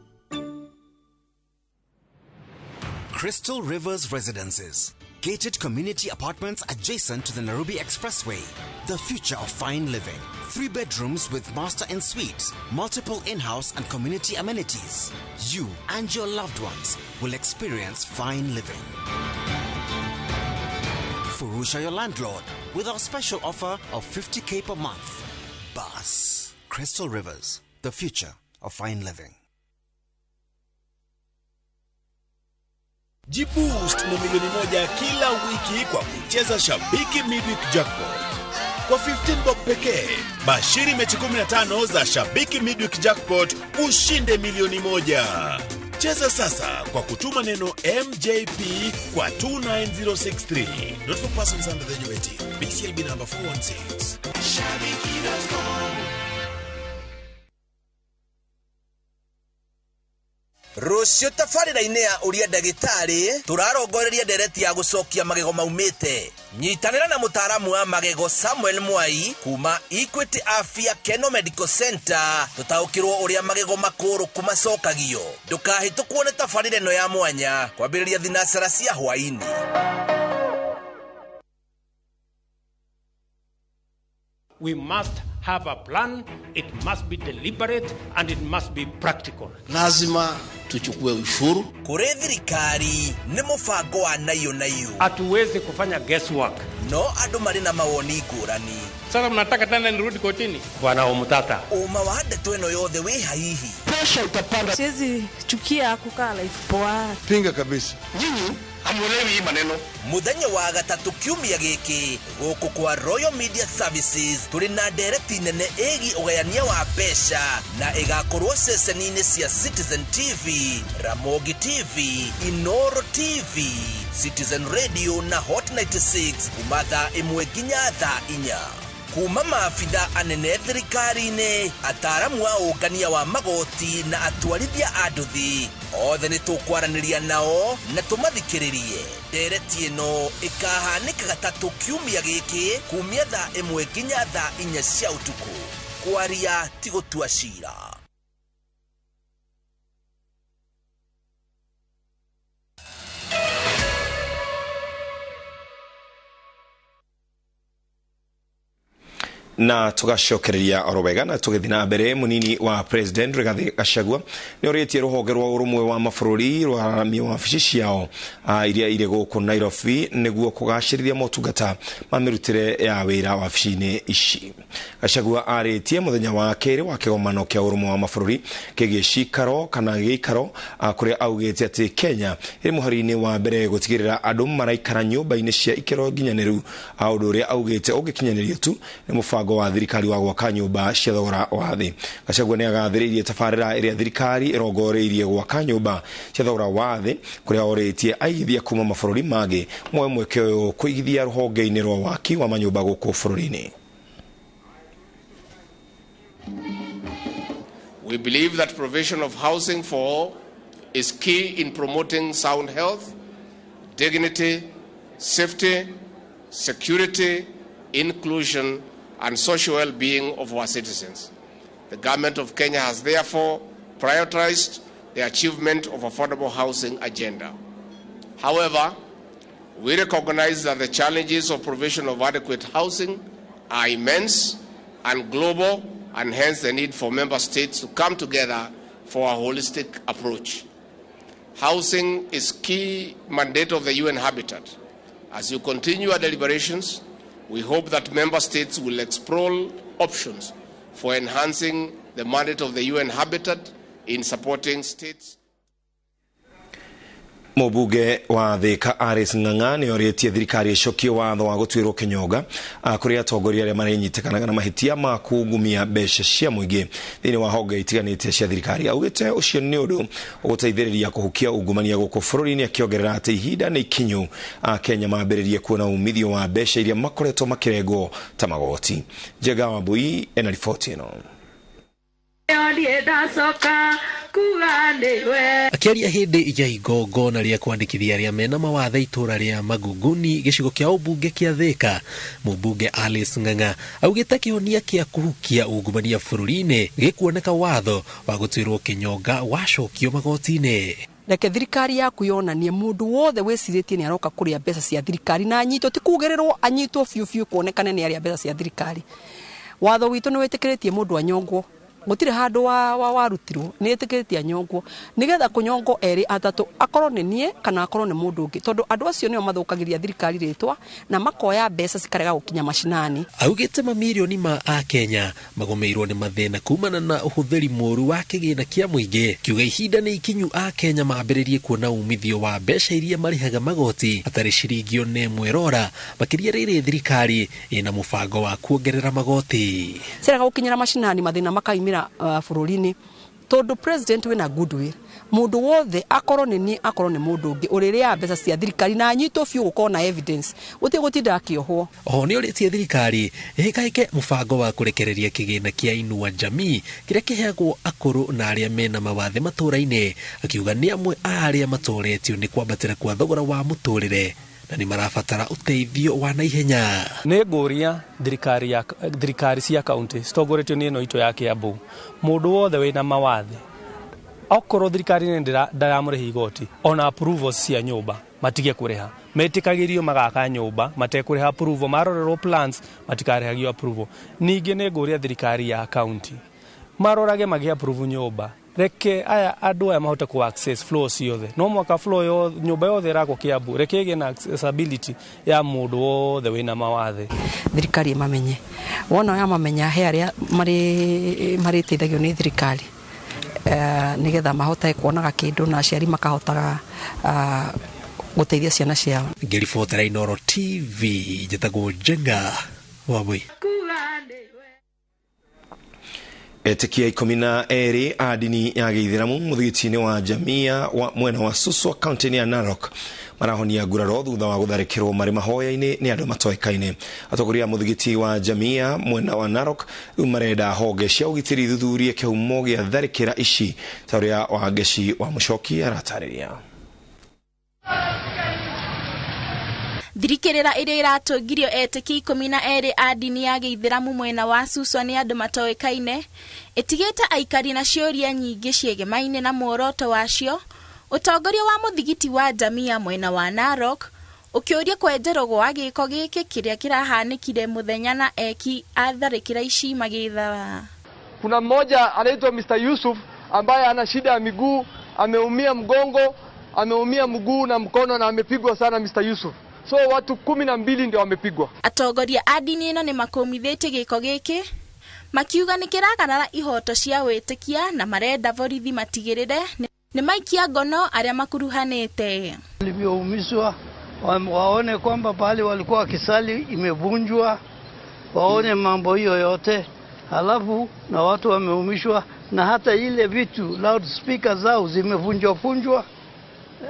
Crystal Rivers Residences. Gated community apartments adjacent to the Nairobi Expressway. The future of fine living. 3 bedrooms with master en suites, multiple in-house and community amenities. You and your loved ones will experience fine living. Furusha your landlord with our special offer of 50K per month. Bus. Crystal Rivers. the future of fine living. Jiboost na milioni moja kila wiki kwa kucheza Shabiki Midweek Jackpot. Kwa 15 bob pekee, bashiri mechi 15 za Shabiki Midweek Jackpot ushinde milioni moja. Cheza sasa kwa kutuma neno MJP kwa 29063. Not for persons under the age of 18. BCLB number 416. Shabiki.com. Rucio tafarira-inĩ ya ũrĩa ndagĩtarĩ tũrarongoreria ndereti ya gũcokia magego maumĩte. Nyitanĩra na mũtaaramu wa magego Samuel Mwai kuma Equity Afya Keno Medical Center tũtaũkĩrwo ũrĩa magego makũrũ kumacokagio. Ndũkahĩtũkwo nĩ tafarira ĩno ya mwanya kwambĩrĩria thinacara cia hwaĩ-inĩ. We must have a plan, it must be deliberate, and it must be practical. Lazima tuchukue ushuru. Kure thirikari ni mũbango wa nayo nayo. Hatuwezi kufanya guesswork. No andũ marĩ na mawoni ngũrani. Sasa mnataka tena nirudi kotini? Bwana Omutata. Uma wa ndeto ĩno yothe wĩ haihi. Pressure utapanda. Siwezi chukia kukaa life poa. Pinga kabisa. Nyinyi hamuelewi hii maneno. Muthenya wa gatatu kiumia gĩkĩ gũkũ kwa Royal Media Services tũrĩ na ndereti nene ĩgiĩ ũgayania wa mbeca na ĩgakorwo ceceni-inĩ cia Citizen TV, Ramogi TV, INooro TV, Citizen Radio na Hot 96 kuma thaa 1 nginya thaa 4. Kuma maabitha anene thirikari-inĩ, ataaramu a ũngania wa magoti na atwarithia a nduthi othe nĩ tũkwaranĩria nao na tũmathikĩrĩrie. Ndereti ĩno ĩkahanĩka gatatũ kiumia gĩkĩ kumia thaa 1 nginya thaa 4 cia ũtukũ. Kwaria ti gũtua cira. na tugacokereria orobega na tugithina mbere munini wa president Rigathi Gachagua ni oritie ruhonge rwa urumwe wa mabũrũri rwa wabici ciao iria ire gũkũ Nairobi niguo kugacirithia motungata ma mirutire ya wira wabici-inĩ ici. Gachagua aritie muthenya wa kerĩ wa kĩgomano kĩa urumwe wa mabũrũri kĩgiĩ cikaro kana gĩikaro kũrĩa augĩte atĩ Kenya ĩrĩ mũhari-inĩ wa mbere gũtigĩrĩra andũ maraikara nyũmba-inĩ cia ikĩro nginyanĩru ũndũ ũrĩa augĩte ũngĩkinyanĩrio tu nĩ mũbango wa thirikari wa gwaka nyũmba cia thogora wa thĩ. Gachagua nĩ agathĩrĩirie tabarĩra ĩrĩa thirikari ĩrongoreirie gwaka nyũmba cia thogora wa thĩ kũrĩa orĩtie aigithia kuma mabũrũri mangĩ moe mweke ũyũ kũigithia rũhonge-inĩ rwa waki wa manyũmba gũkũ bũrũri-inĩ. We believe that provision of housing for all is key in promoting sound health, dignity, safety, security, inclusion, and social well-being of our citizens. The government of Kenya has therefore prioritized the achievement of affordable housing agenda. However, we recognize that the challenges of provision of adequate housing are immense and global, and hence the need for member states to come together for a holistic approach. Housing is key mandate of the UN Habitat. As you continue our deliberations, we hope that member states will explore options for enhancing the mandate of the UN Habitat in supporting states. Mũmbunge wa Thika Aris Ng'ang'a nĩ orĩtie thirikari ĩcokie watho wa gũtuĩrwo kĩnyonga kũrĩ atongoria arĩa marenyitĩkanaga na mahĩtia ma kungumia mbeca cia mũingĩ thĩinĩ wa honge itiganĩte cia thirikari. Augĩte ũcio nĩ ũndũ ũgũteithĩrĩria kũhukia ungumania gũkũ bũrũri-inĩ, akĩongerera atĩ ihinda nĩ ikinyu Kenya mambĩrĩrie kuona umithio wa mbeca iria makoretwo makĩrengwo ta magoti. Njega Wambui ena riboti ĩno. Akiaria hindi ya igongona rĩa kwandĩkithia arĩa mena mawathe itũra rĩa Maguguni gĩcigo kĩa ũmbunge kĩa Thika, mũmbunge Alice Ng'ang'a augĩte kĩhonia kĩa kũhukia ungumania bũrũri-inĩ gĩkuoneka watho wa gũtuĩrwo kĩnyonga wacokio magoti-inĩ. Reke thirikari yaku yonanie mũndũ wothe wĩcirĩtie nĩ aroka kũrĩa mbeca cia thirikari na anyitwo ti kugĩrĩrwo anyitwo biũ biũ kuonekane nĩ arĩa mbeca cia thirikari. Watho witũ nĩ wĩtĩkĩrĩtie mũndũ anyongwo gutire handu warutirwo ni etikitia nyongwo nigetha kunyongo eri atatu akorwo ni nie kana akorwo ni mundu ungi tondu andu acio nio mathukagiria thirikari ritwa na makoya mbeca cikarega gukinya mashinani. Augite mamilioni ma Akenya magomeirwo ni mathina kumana na uhuthiri moru wa kigina kia muingi, kiuga ihinda ni ikinyu Akenya mambiririe kuona umithio wa mbeca iria marihaga magoti atari ciringi one mwerora makiria riri thirikari ina mubango wa kuongerera magoti. Sirega gukinyira mashinani mathina makaimira bururi-ini tondu president wina goodwill mundu wothe akorwo ni nie akorwo ni mundu ungi uriria mbeca cia thirikari na nyito fiu gukorwo na evidence gutinda kiohwo. Oho ni uritie thirikari ihikaike mubango wa kurekereria kigina kia Inua Jamii kiria kiheagwo akuru na aria mena mawathe matura-ini, akiuga ni amwe aria matoretio ni kwambatira kwa thogora wa muturire na ni marabatara uteithio wa naihenya. Ni nguria thirikari cia county stogoretio ni ino ito ya Kiambu mundu wothe wina mawathe okorwo thirikari ni ndaramurihi igoti ona approvals cia nyumba matige kuriha metikagirio magaka nyumba matekuriha approval marorerwo plans matikarehagio approval. Ningi ni nguria thirikari ya county marorage magi approve nyumba reke aya andu aya mahote ku access floors yothe no mwaka floor yo nyumba yothe irako Kiambu reke ige na accessibility ya mundu wothe wina mawathe. Thirikari mamenye wona ya mamenya he aria mari teithagio ni thirikari nigetha mahote kuonaga kindu na aciari makahotaga guteithia ciana ciao. Ngiribotera INooro TV njitagwo Jenga Wabui. Etikia 12 a dini ya Gĩithĩramu muthigiti-ini wa Jamia wa mwena wa Suswa county ya Narok marahonia nguraro thutha wa gutharikirwo mari mahoya-ini ni andu matoekaine. Atongoria muthigiti wa Jamia mwena wa Narok marenda honge cia ugitiri thuthurie kihumo gia tharikira ici tauria wa ngeci wa mucoki aratariria. Thirikirira iria iratungirio etiki 12 a dini ya Gĩithĩramu mwena wa Suswa ni andu matoekaine itigite aikari na ciuria nyingi ciegemaine na muoroto wacio. Utongoria wa muthigiti wa Jamia mwena wa Narok ukiuria kwenjerwo gwa giko giki kiria kirahanikire muthenya na eki atharikira ici magitha. Kuna mmoja anaitwa Mr. Yusuf ambaye ana shida ya miguu, ameumia mgongo, ameumia mguu na mkono na amepigwa sana Mr. Yusuf. So watu 12 ndio wamepigwa. Atongoria a dini ino ni makomithitie giko giki makiuga ni kiragarara ihoto cia witikia na marenda borithi matigirire ni maikia ngono aria makuruhanite. Walivyoumizwa waone kwamba pale walikuwa wakisali imevunjwa, waone mambo hiyo yote, halafu na watu wameumishwa na hata ile vitu loudspeaker zao zimevunjwa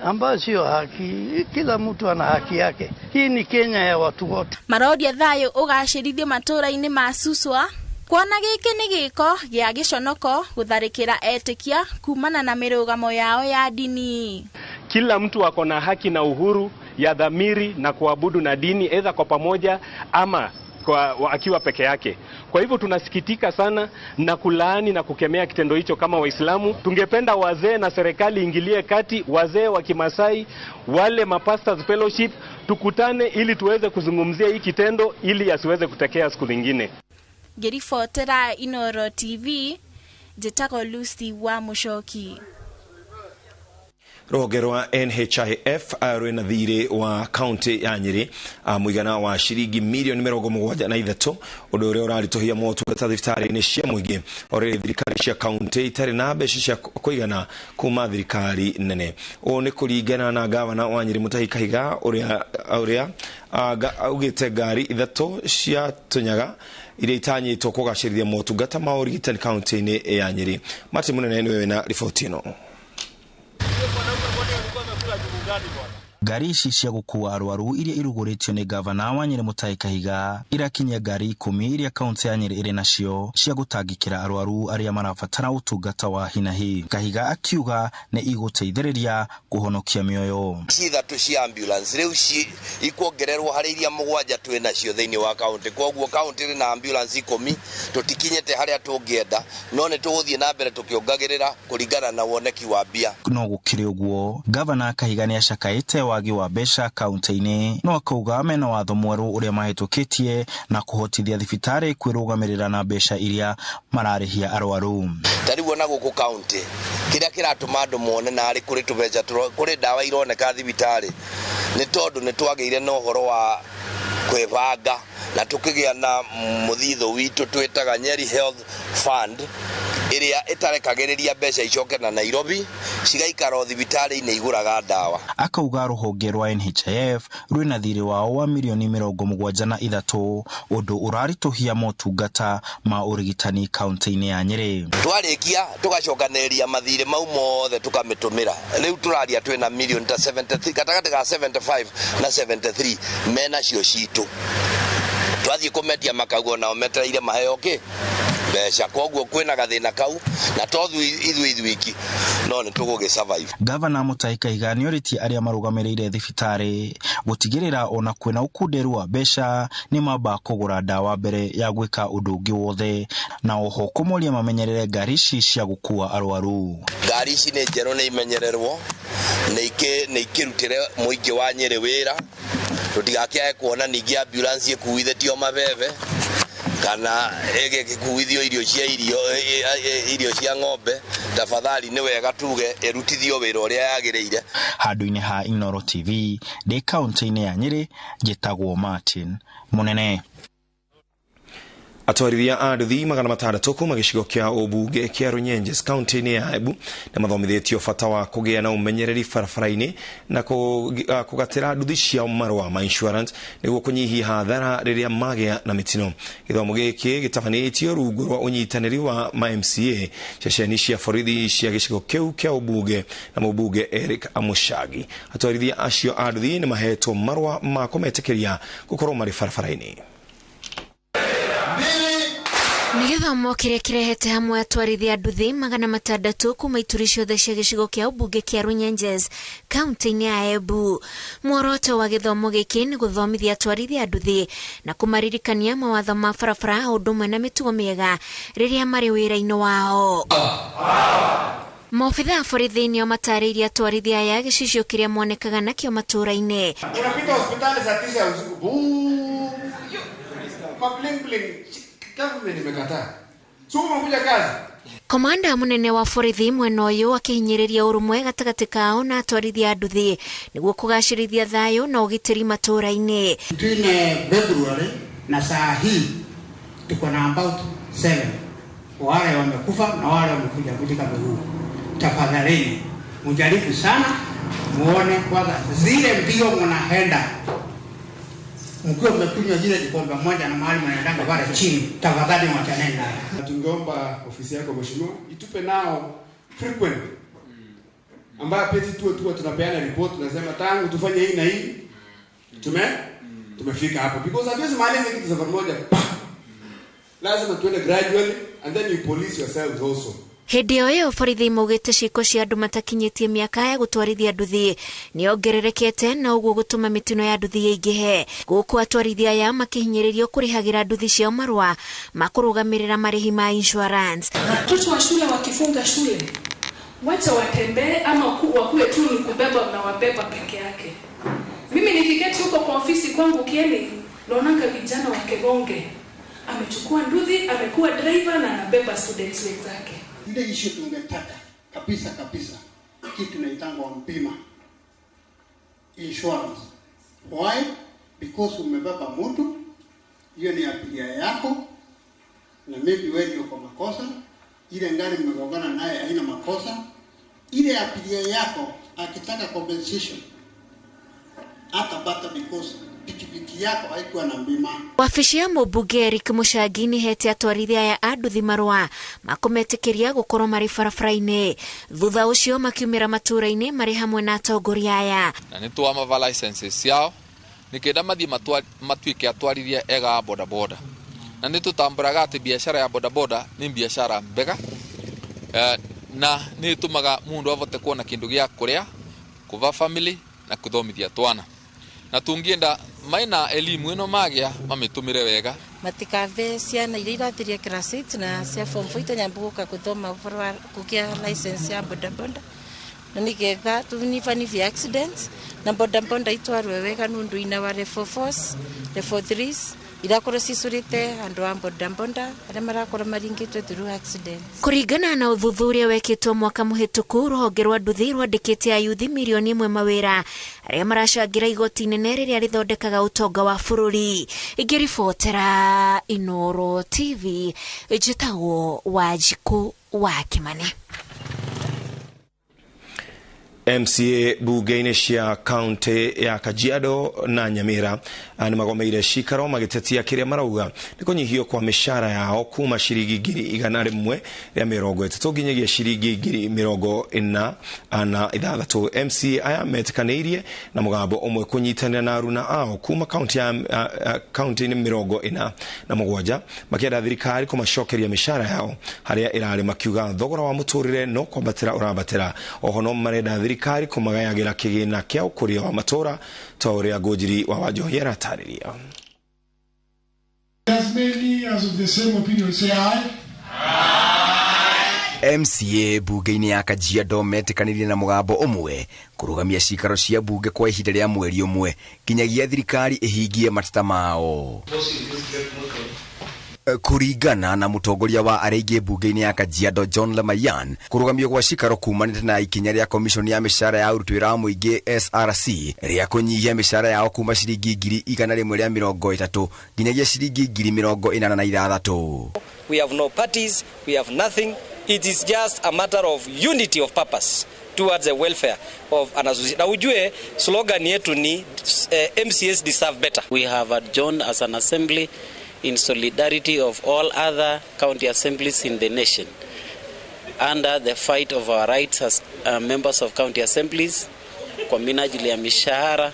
ambayo sio haki. Kila mtu ana haki yake. Hii ni Kenya ya watu wote. Marodia thayo ugacirithio matura-ini ma Suswa kuona giki ni giko gia giconoko gutharikira etikia kumana na mirugamo yao ya dini. Kila mtu ako na haki na uhuru ya dhamiri na kuabudu na dini aidha kwa pamoja ama akiwa peke yake. Kwa hivyo tunasikitika sana na kulaani na kukemea kitendo hicho kama Waislamu. Tungependa wazee na serikali ingilie kati, wazee wa Kimasai, wale mapastors fellowship, tukutane ili tuweze kuzungumzia hii kitendo ili asiweze kutekea siku nyingine. Ngiribotera INooro TV njitagwo Lucy wa Mucoki. Rũhonge rwa NHIF rwĩna thirĩ wa kaunti ya Nyeri mũigana wa ciringi mirioni 73 ũndũ ũrĩa ũraritũhia motungata thibitarĩ-inĩ cia mũingĩ orĩrĩ thirikari cia kaunti itarĩ na mbeca cia kũigana kuma thirikari nene. Ũũ nĩ kũringana na gavana wa Nyeri Mutahi Kahiga ũrĩa augĩte ngari 3 cia tũnyaga iria itanyĩtwo kũgacĩrithia motungata ma ũrigitani kaunti-inĩ ya Nyeri. Martin Munene nĩwe wĩna riboti ĩno. Ngari ici cia gukua arwaru iria iruguritio ni gavana wa Nyeri Mutahi Kahiga irakinya ngari 10 iria kaunti ya Nyeri iri nacio cia gutangikira arwaru aria marabatara utungata wa hinahi. Kahiga akiuga ni iguteithiriria kuhonokia mioyo. Ithatu cia ambulance riu ikuongererwo hari iria mugwanja twi nacio thiini wa kaunti. Koguo kaunti ri na ambulance 10 tutikinyete haria tungienda, no ni tuguthie na mbere tukiongagirira kuringana na woneki wa mbia. No gukiri uguo gavana Kahiga ni acakaite wagi wa mbeca kaunti-inĩ no akauga mena watho mwerũ ũrĩa mahĩtũkĩtie na kũhotithia thibitarĩ kwĩrũgamĩrĩra na mbeca iria mararĩhia arwaru. Tari wona gũkũ kaunti kĩrĩa kĩratũma andũ mone na arĩ kũrĩ tũbeca kũrĩ ndawa ironeka thibitarĩ nĩ tondũ nĩ twagĩire na ũhoro wa kwĩbanga na tukigĩa na muthitho witũ twĩtaga Nyeri Health Fund ĩrĩa ĩtarekagĩrĩria mbeca icoke na Nairobi cigaikara thibitarĩ-inĩ igũraga ndawa. Akauga rũhonge rwa NHIF rwĩna thirĩ wao wa mirioni 73 ũndũ ũraritũhia motungata ma ũrigitani kaunti-inĩ ya Nyeri. Twarĩkia tugacokanĩrĩria mathirĩ mau mothe tukamĩtũmĩra. Rĩu tũraria twĩna mirioni ta 73 gatagatĩ ga 75 na 73 mena cio citũ. Twathiĩ kũmetia makaugo nao metereire maheo mbeca koguo kwĩna gathĩna kau na tothu ithuiki no nĩ tũgũgĩsurvive. Gavana Mutahi Kahiga nĩorĩtie arĩa marũgamĩrĩire thibitarĩ gũtigĩrĩra ona kwĩna ũkunderu wa mbeca nĩ mamba kũgũra ndawa mbere ya gwĩka ũndũ ũngĩ wothe na oho kũmoria mamenyerere ngari ici cia gũkua arwaru. Ngari ici nĩ njerũ nĩ imenyererwo nĩ ikĩrutĩre mũingĩ wa Nyeri wĩra tũtigakĩae kuona ningĩ ambulance ĩkuithĩtio mabebe kana ĩgĩkuithio irio cia ng'ombe. Tafadhali nĩ wega tuge ĩrutithio wĩra ũrĩa yagĩrĩire. Handũ-inĩ ha INooro TV ndĩ kaunti-inĩ ya Nyeri njĩtagwo Martin Munene. Atwarithia a nduthi 600 kuma gĩcigo kĩa ũmbunge kĩa Runyenjes kaunti-inĩ ya Embu nĩ mathomithĩtio bata wa kũgĩa na ũmenyereri barabara-inĩ na kũgatĩra nduthi ciao marũa ma insurance nĩguo kũnyihia hathara rĩrĩa magĩa na mĩtino. Gĩthomo gĩkĩ gĩtabanĩtio rungu rwa ũnyitanĩri wa MCA ceceni cia borithi cia gĩcigo kĩu kĩa ũmbunge na mũmbunge Eric Amushagi. Atwarithia acio a nduthi nĩ mahetwo marũa ma kũmetĩkĩria gũkorwo marĩ barabara-inĩ. Nĩ gĩthomo kĩrĩa kĩrehete hamwe atwarithia nduthi 600 kuma ituri ciothe cia gĩcigo kĩa ũmbunge kĩa Runyenjes kaunti-inĩ ya Embu. Muoroto wa gĩthomo gĩkĩ nĩ gũthomithia atwarithia nduthi na kũmaririkania mawatho ma barabara ũndũ ũmwe na mĩtugo mĩega rĩrĩa marĩ wĩra-inĩ wao. Maobitha a borithi nĩo matarĩirie atwarithia aya gĩcicio kĩrĩa monekaga nakĩo matũũra-inĩ. Unapita hospitali saa 9 ya usiku. Government imekataa. Sio unakuja kazi. Komanda munene wa borithi mwena ũyũ akĩhinyĩrĩria ũrũmwe gatagatĩ kao na atwarithia nduthi nĩguo kũgacĩrithia thayũ na ũgitĩri matũũra-inĩ. Between February na saa hii tuko na about 7 wale wamekufa na wale wamekuja katika huu. Tafadhalini mjaribu sana muone kwanza zile mbio mnaenda mkiwa mmekunywa zile kikombe moja na mahali mnaendanga pale chini, tafadhali mwachaneni naye. Tungeomba ofisi yako mheshimiwa itupe nao frequent ambayo pesi tuwe tunapeana report tunasema tangu tufanye hii na hii tumefika hapo, because hatuwezi maliza kitu safari moja. Lazima tuende gradually and then you police yourselves also. Hĩndĩ ĩyo borithi maugĩte ciĩko cia andũ matakinyĩtie mĩaka ya gũtwarithia nduthi nĩongererekete na ũguo gũtũma mĩtino ya nduthi ĩingĩhe. Gũkũ atwarithia aya makĩhinyĩrĩrio kũrĩhagĩra nduthi ciao marũa ma kũrũgamĩrĩra marĩhi ma insurance. Watoto wa shule wakifunga shule wacha watembee ama wakuwe tu ni kubeba na wabeba peke yake. Mimi nikiketi huko kwa ofisi kwangu Kieni naonanga vijana wa Kegonge amechukua nduthi amekuwa driver na anabeba students wenzake. Ile issue tungetaka kabisa kitu tunaitanga mpima insurance. Why? Because umebeba mtu, hiyo ni abiria yako na maybe wewe ndio kwa makosa, ile gari mmegongana naye haina makosa, ile abiria yako akitaka compensation atapata because pikipiki yako haikuwa na bima. Wabici ya mũmbunge Eric Amushagi nĩhete atwarithia aya a nduthi marũa ma kũmetĩkĩria gũkorwo marĩ barabara-inĩ. Thutha ũcio makiumĩra matũũra-inĩ marĩ hamwe na atongoria aya. Na nĩ twamava licenses ciao nĩkenda mathiĩ matuĩke atwarithia ega a bodaboda. Na nĩ tũtambũraga atĩ biashara ya bodaboda nĩ biashara mbega na nĩ ĩtũmaga mũndũ avote kuona kĩndũ gĩa kũrĩa, kuva family na kuthomithia twana. Na tungienda maina elimu ino magĩa mamĩtũmĩre wega. Matikave ciana iria irathiria class 8 na cia form 4 nyambuka kuthoma kũgĩa license ya bodaboda na nigetha tunivanivi accidents na bodaboda itwarwe wega nundu ina wa level 4s level 3s irakora cisurite andu a bodaboda aria marakora maringitwe through accidents. Kuringana na uthuthuria wekitwo mwaka muhituku, ruhonge rwa nduthi rwandikite ayuthi milioni 1 mawira aria marashangira igoti inene riria rithondekaga utonga wa bururi. Igiribotera INooro TV, njitagwo Wanjiku wa Kimani. MCA bunge-inĩ cia kaunti ya Kajiado na Nyamira nĩ magomeire cikaro magĩtetia kĩrĩa marauga nĩ kũnyihio kwa mĩcara yao kuma ciringi 130 nginyagia ciringi 46. MCA aya metĩkanĩirie na mũgambo ũmwe kũnyitanĩra na aruna ao kuma kaunti-inĩ 47 makĩenda thirikari kũmacokeria mĩcara yao harĩa ĩrarĩ makiuga thogora wa mũtũrĩre no kwambatĩra ũrambatĩra. Oho no marenda thirikari kumagayagira kigina kia ukuria wa matora ta uria Ngũnjiri wa Wanjohi aratariria. As many as of the same opinion say aye. MCA bunge-inĩ ya Kajiado metĩkanĩirie na mũgambo ũmwe kũrũgamia cikaro cia bunge kwa ihinda rĩa mweri ũmwe nginyagia thirikari ĩhingie mateta mao. Kuringana na mutongoria wa areigi bunge-inĩ ya Kajiado John Lemayan, kurugamio gwa cikaro kumanĩte na ikinya rĩa komishoni ya mĩcara ya aruti wĩra wa mũingĩ SRC rĩa kũnyihia mĩcara yao kuma ciringi 130 nginyagia ciringi 46. We have no parties, we have nothing. It is just a matter of unity of purpose towards the welfare of an association. Na ujue slogan yetu ni MCAs deserve better. We have adjourned as an assembly in solidarity of all other county assemblies in the nation under the fight of our rights as members of county assemblies kwa minajili ya mishahara.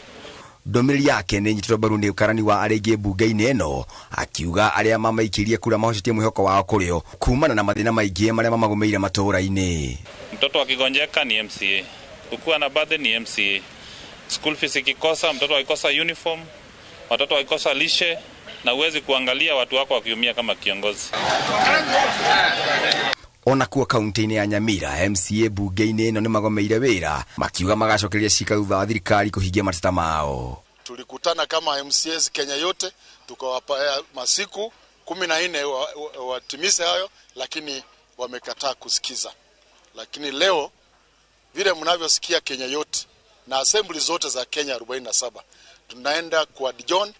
Ndomiri yake nĩ nyitĩtwo mbaru nĩ ũkarani wa areigi bunge-inĩ ĩno akiuga arĩa mamaikirie kura mahocetie mwĩhoko wao kũrĩo kumana na mathĩna maingĩ marĩa mamagomeire matũũra-inĩ. Mtoto akigonjeka ni MCA, ukiwa na birthday ni MCA, school fees ikikosa, mtoto akikosa uniform, watoto wakikosa lishe, na uwezi kuangalia watu wako wakiumia kama kiongozi. Ona kuwa kaunti-inĩ ya Nyamira, MCA bunge-inĩ ĩno nĩ magomeire wĩra makiuga magacokeria cikaro thutha wa thirikari kũhingia mateta mao. Tulikutana kama MCAs Kenya yote tukawapa masiku 14 watimize hayo, lakini wamekataa kusikiza. Lakini leo vile mnavyosikia Kenya yote na assembly zote za Kenya 47 tunaenda kwa Dijon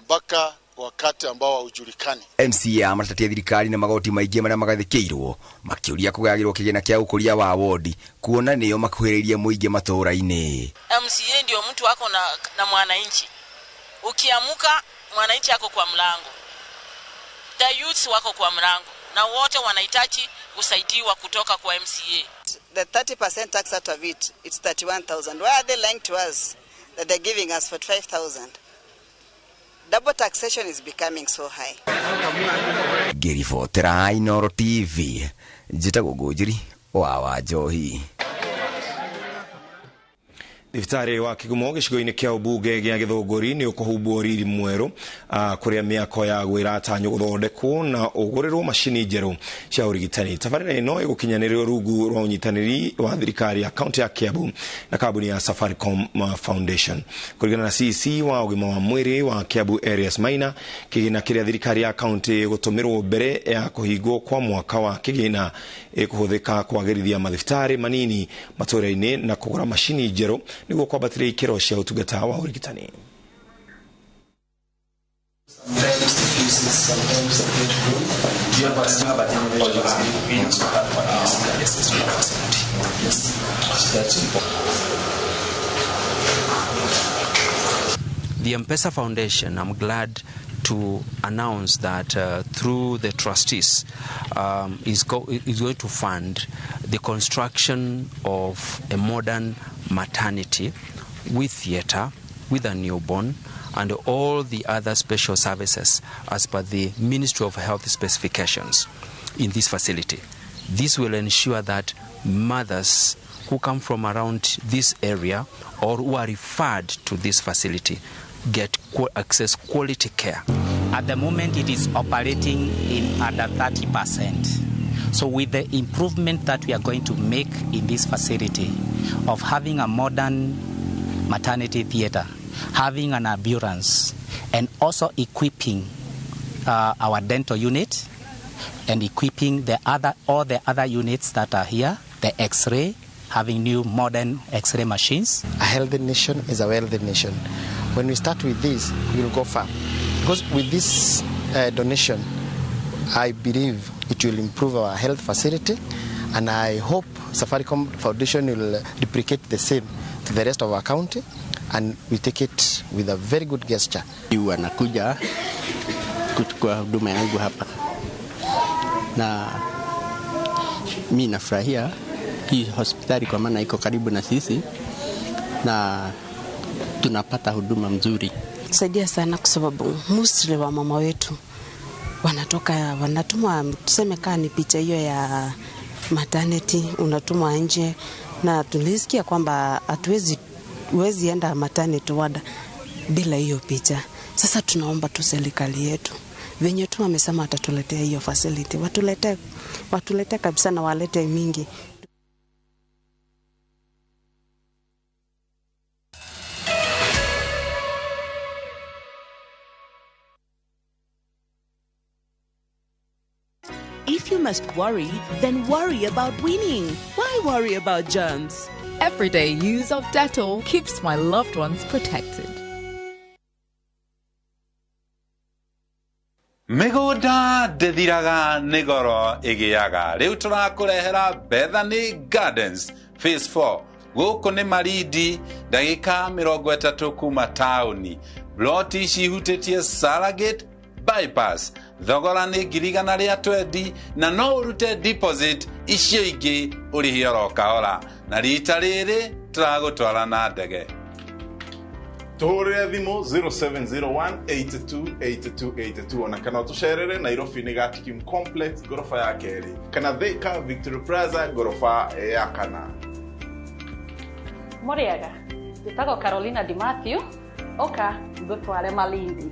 mpaka wakati ambao haujulikani. MCA amatatia thirikari na magoti maingĩ marĩa magathĩkĩirwo makĩũria kũgayagĩrwo kĩgĩna kĩa ũkũria wa wodi kuona nĩo makuhĩrĩirie mũingĩ matũũra-inĩ. MCA ndio mtu wako na mwananchi. Ukiamuka mwananchi yako kwa mlango, the youths wako kwa mlango, na wote wanahitaji kusaidiwa kutoka kwa MCA. The 30% tax out of it, it's 31,000. Why are they lying to us that they're giving us 45,000? Double taxation is becoming so high. Ngiribotera INooro TV, njĩtagwo Ngũnjiri wa Wanjohi. Thibitarĩ wa Kigumo gĩcigo-inĩ kĩa ũmbunge gĩa Gĩthũngũri nĩ ũkũhumbwo riri mwerũ kũrĩa mĩako ya gwĩratanywo gũthondekwo na ũgũrĩrwo macini njerũ cia ũrigitani. Tabarĩra ĩno ĩgũkinyanĩrio rungu rwa ũnyitanĩri wa thirikari ya kaunti ya Kiambu na kambuni ya Safaricom Foundation. Kũringana na CC wa ũgima wa mwĩrĩ wa Kiambu Areas Maina, kĩgĩna kĩrĩa thirikari ya kaunti gũtũmĩrwo mbere ya kũhingwo kwa mwaka wa kĩgĩna kũhũthĩka kwagĩrithia mathibitarĩ manini matũũra-inĩ na kũgũra macini njerũ niguo kwambatĩria ikĩro cia ũtungata wa ũrigitani. The M-Pesa Foundation, I'm glad to announce that through the trustees is going to fund the construction of a modern maternity with theater, with a newborn, and all the other special services as per the Ministry of Health specifications in this facility. This will ensure that mothers who come from around this area or who are referred to this facility get access quality care. At the moment it is operating in under 30%. So with the improvement that we are going to make in this facility of having a modern maternity theater, having an ambulance, and also equipping our dental unit and equipping all the other units that are here, the X-ray, having new modern X-ray machines. A healthy nation is a wealthy nation. When we start with this, we will go far. Because with this donation, I believe it will improve our health facility, and I hope Safaricom Foundation will duplicate the same to the rest of our county, and we take it with a very good gesture. Wanakuja kuchukua huduma yangu hapa, na mimi nafurahia hii hospitali kwa maana iko karibu na sisi na tunapata huduma mzuri. Saidia sana kwa sababu mostly wa mama wetu wanatumwa, tuseme kaa ni picha hiyo ya maternity unatumwa nje, na tulisikia kwamba hatuwezi enda maternity ward bila hiyo picha. Sasa tunaomba tu serikali yetu venye tu wamesema watatuletea hiyo facility, watulete kabisa na walete mingi. If you must worry, then worry about winning. Why worry about germs? Everyday use of Dettol keeps my loved ones protected. Migunda ndithiraga nĩ goro ĩgĩaga. Rĩu tũrakũrehera Bethany Gardens Phase 4. Gũkũ nĩ Marindi, ndagĩka 30 kuma taũni. Bloti cihutĩtie Salagate bypass. Thogora nĩ 120 na no ũrute deposit icio ingĩ ũrĩhe oro kahora. Na rita rĩrĩ tũragũtwara na ndege. Tũhũrĩre thimũ 0701828282 ona kana ũtũcerere Nairobi nĩ Gatikim Complex gorofa ya kerĩ kana Thika Victory Plaza gorofa ya kana. Mũrĩega, njĩtagwo Carolina Di Matthew, oka ngũtware Malindi.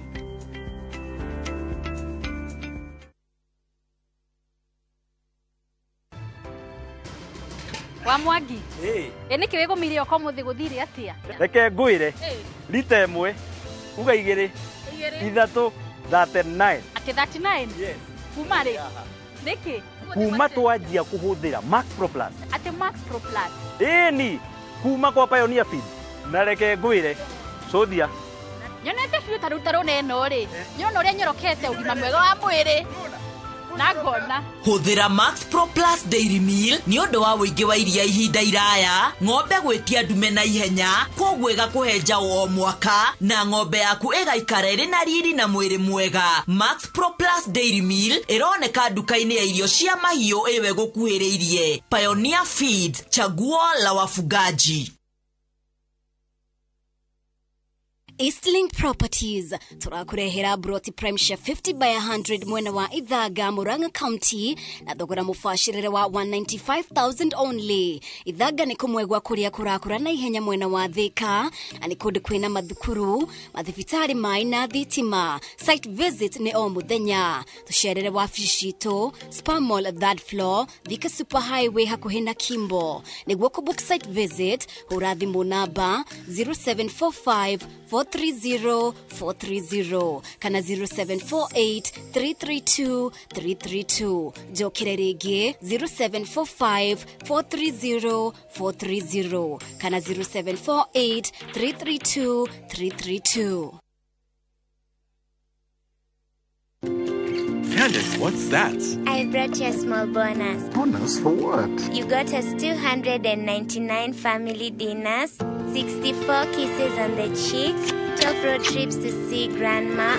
Wa Mwangi. Nĩkĩ wĩgũmire oko mũthĩ gũthire atia? Reke ngwĩre. Rita ĩmwe, uga igĩrĩ, ithatũ, 39. Ati 39? Yes. Kuma rĩ? Nĩkĩ? Kuma twanjia kũhũthĩra Max Pro Plus. Ati Max Pro Plus. Ni kuma kwa Pioneer Feed. Na reke ngwĩre, Sodia. Nyonete biũ tarutaro neno rĩ. Nyona ũrĩa nyorokete ũgima mwega wa mwĩrĩ. Nagona. Hũthĩra Max Pro Plus Dairy Meal nĩ ũndũ wa wĩingĩ wa iria ihinda iraya, ng'ombe gwĩtia ndume na ihenya, koguo ĩgakũhe njaũ o mwaka, na ng'ombe yaku ĩgaikara ĩrĩ na riri na mwĩrĩ mwega. Max Pro Plus Dairy Meal ĩroneka nduka-inĩ ya irio cia mahiũ ĩwe gũkuhĩrĩirie. Pioneer Feed, chaguo la wafugaji. Eastlink Properties turakurehera Broti Prime Share 50 by 100 mwena wa Ithaga Murang'a County na thogora mubashirire wa 195,000 only. Ithaga ni kumwegwa kuria kurakura na ihenya mwena wa Thika na ni kundu kwina mathukuru mathibitari mai na thitima. Site visit ni o muthenya tucerere wabici citu Spar Mall 3rd floor Thika Super Highway hakuhi na Kimbo. Niguo kubook site visit hura thimu namba 0745 430 kana 0748332332 jokire rigi 0745430330 kana 0748332332. Candace, what's that? I brought you a small bonus. Bonus for what? You got us 299 family dinners, 64 kisses on the cheeks, 12 road trips to see grandma,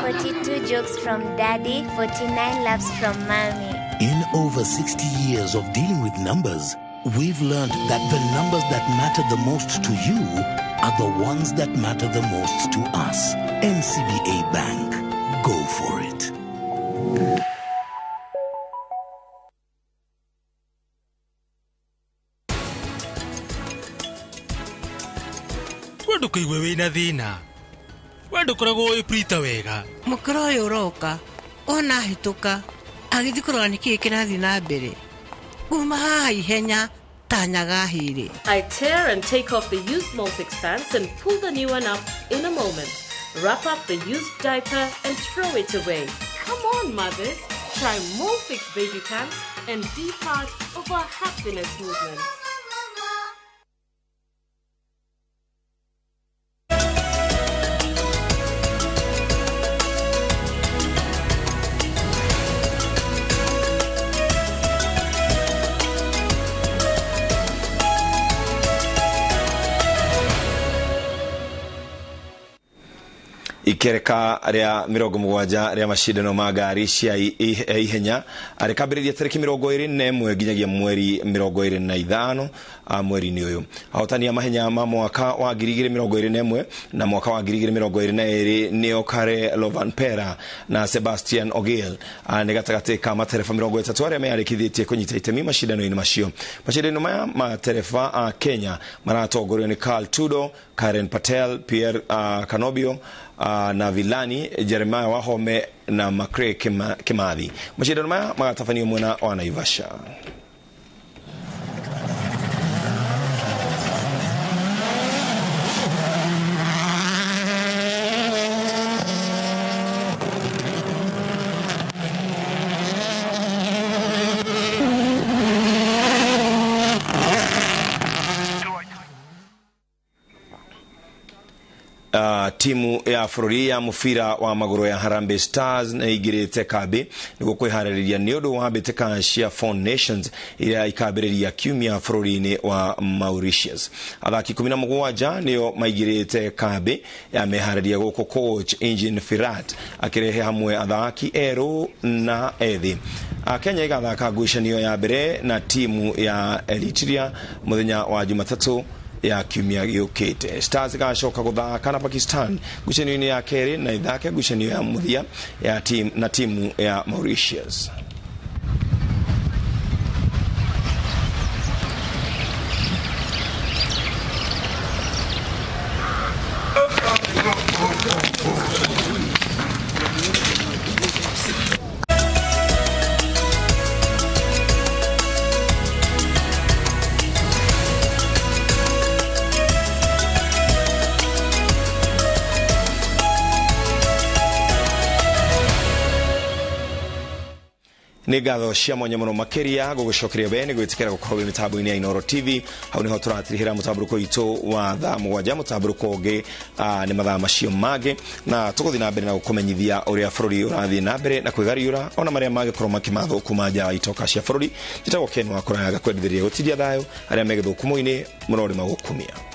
42 jokes from daddy, 49 laughs from mommy. In over 60 years of dealing with numbers, we've learned that the numbers that matter the most to you are the ones that matter the most to us. NCBA Bank. Go for it. Wendo kuigwe wina thina. Wendo koragwo uprita wega. Mukoro uyu uroka ona hituka agithikoro niki kirathi na mbere kuma haha ihenya tanyaga hiri. I tear and take off the used Molfix pants and pull the new one up in a moment. Wrap up the used diaper and throw it away. Come on, mothers, try Molfix baby pants and be part of our happiness movement. Ikereka ria mirongo mugwanja ria mashindano ma ngari cia ihenya arekambiriria tariki 24 nginyagia mweri 25 mweri ni uyu. Ahotania mahenya ma mwaka wa 2021 na mwaka wa 2022 ni Okare Lovanpera na Sebastian Ogil ni gatagati ka materefa 30 aria mearikithitie kunyita itemi mashindano-ini macio. Mashindano maya materefa a Kenya maratongorio ni Carl Tudo, Karen Patel, Pierre Kanobio na Vilani, Jeremiah Wahome na Makre Kimathi. Mashindano maya magatafanio mwena wa Naivasha. Timu ya bũrũri ya mũbira wa magũrũ ya Harambee Stars na igirite kambi niguo kwĩharĩrĩria nĩ ũndũ wa mbĩtĩka cia Four Nations iria ikambĩrĩria kiumia bũrũri-inĩ wa Mauritius. Athaki 17 nĩo maigirite kambi ya meharĩrĩria gũkũ coach Engin Firat akĩrehe hamwe athaki erũ na ethĩ. Kenya igathaka ngucanio ya mbere na timu ya Eritrea mũthenya wa Jumatatu ya kiumia giukite. Stars gacoka guthaka na Pakistan ngucanio-ini ya keri na ithake ngucanio ya muthia ya timu ya Mauritius. Nĩngatho cia mwanya mũno makĩria gũgũcokeria bene gwĩtĩkĩra gũkorwo mĩtambo-inĩ ya INooro TV. Hau nĩho tũratirihĩra mũtamburũko witũ wa thaa mũgwanja. Mũtamburũko ũngĩ nĩ mathaa macio mangĩ na tũgũthiĩ na mbere na gũkũmenyithia ũrĩa bũrũri ũrathiĩ na mbere na kwĩgariũra ona marĩa mangĩkorwo makĩmathwo kuma nja wa itoka cia bũrũri. Njĩtagwo Ken wa Kũraya gakwendithĩria gũtiria thayũ arĩa me gĩthũkumo-inĩ mũrorĩ magũkumia.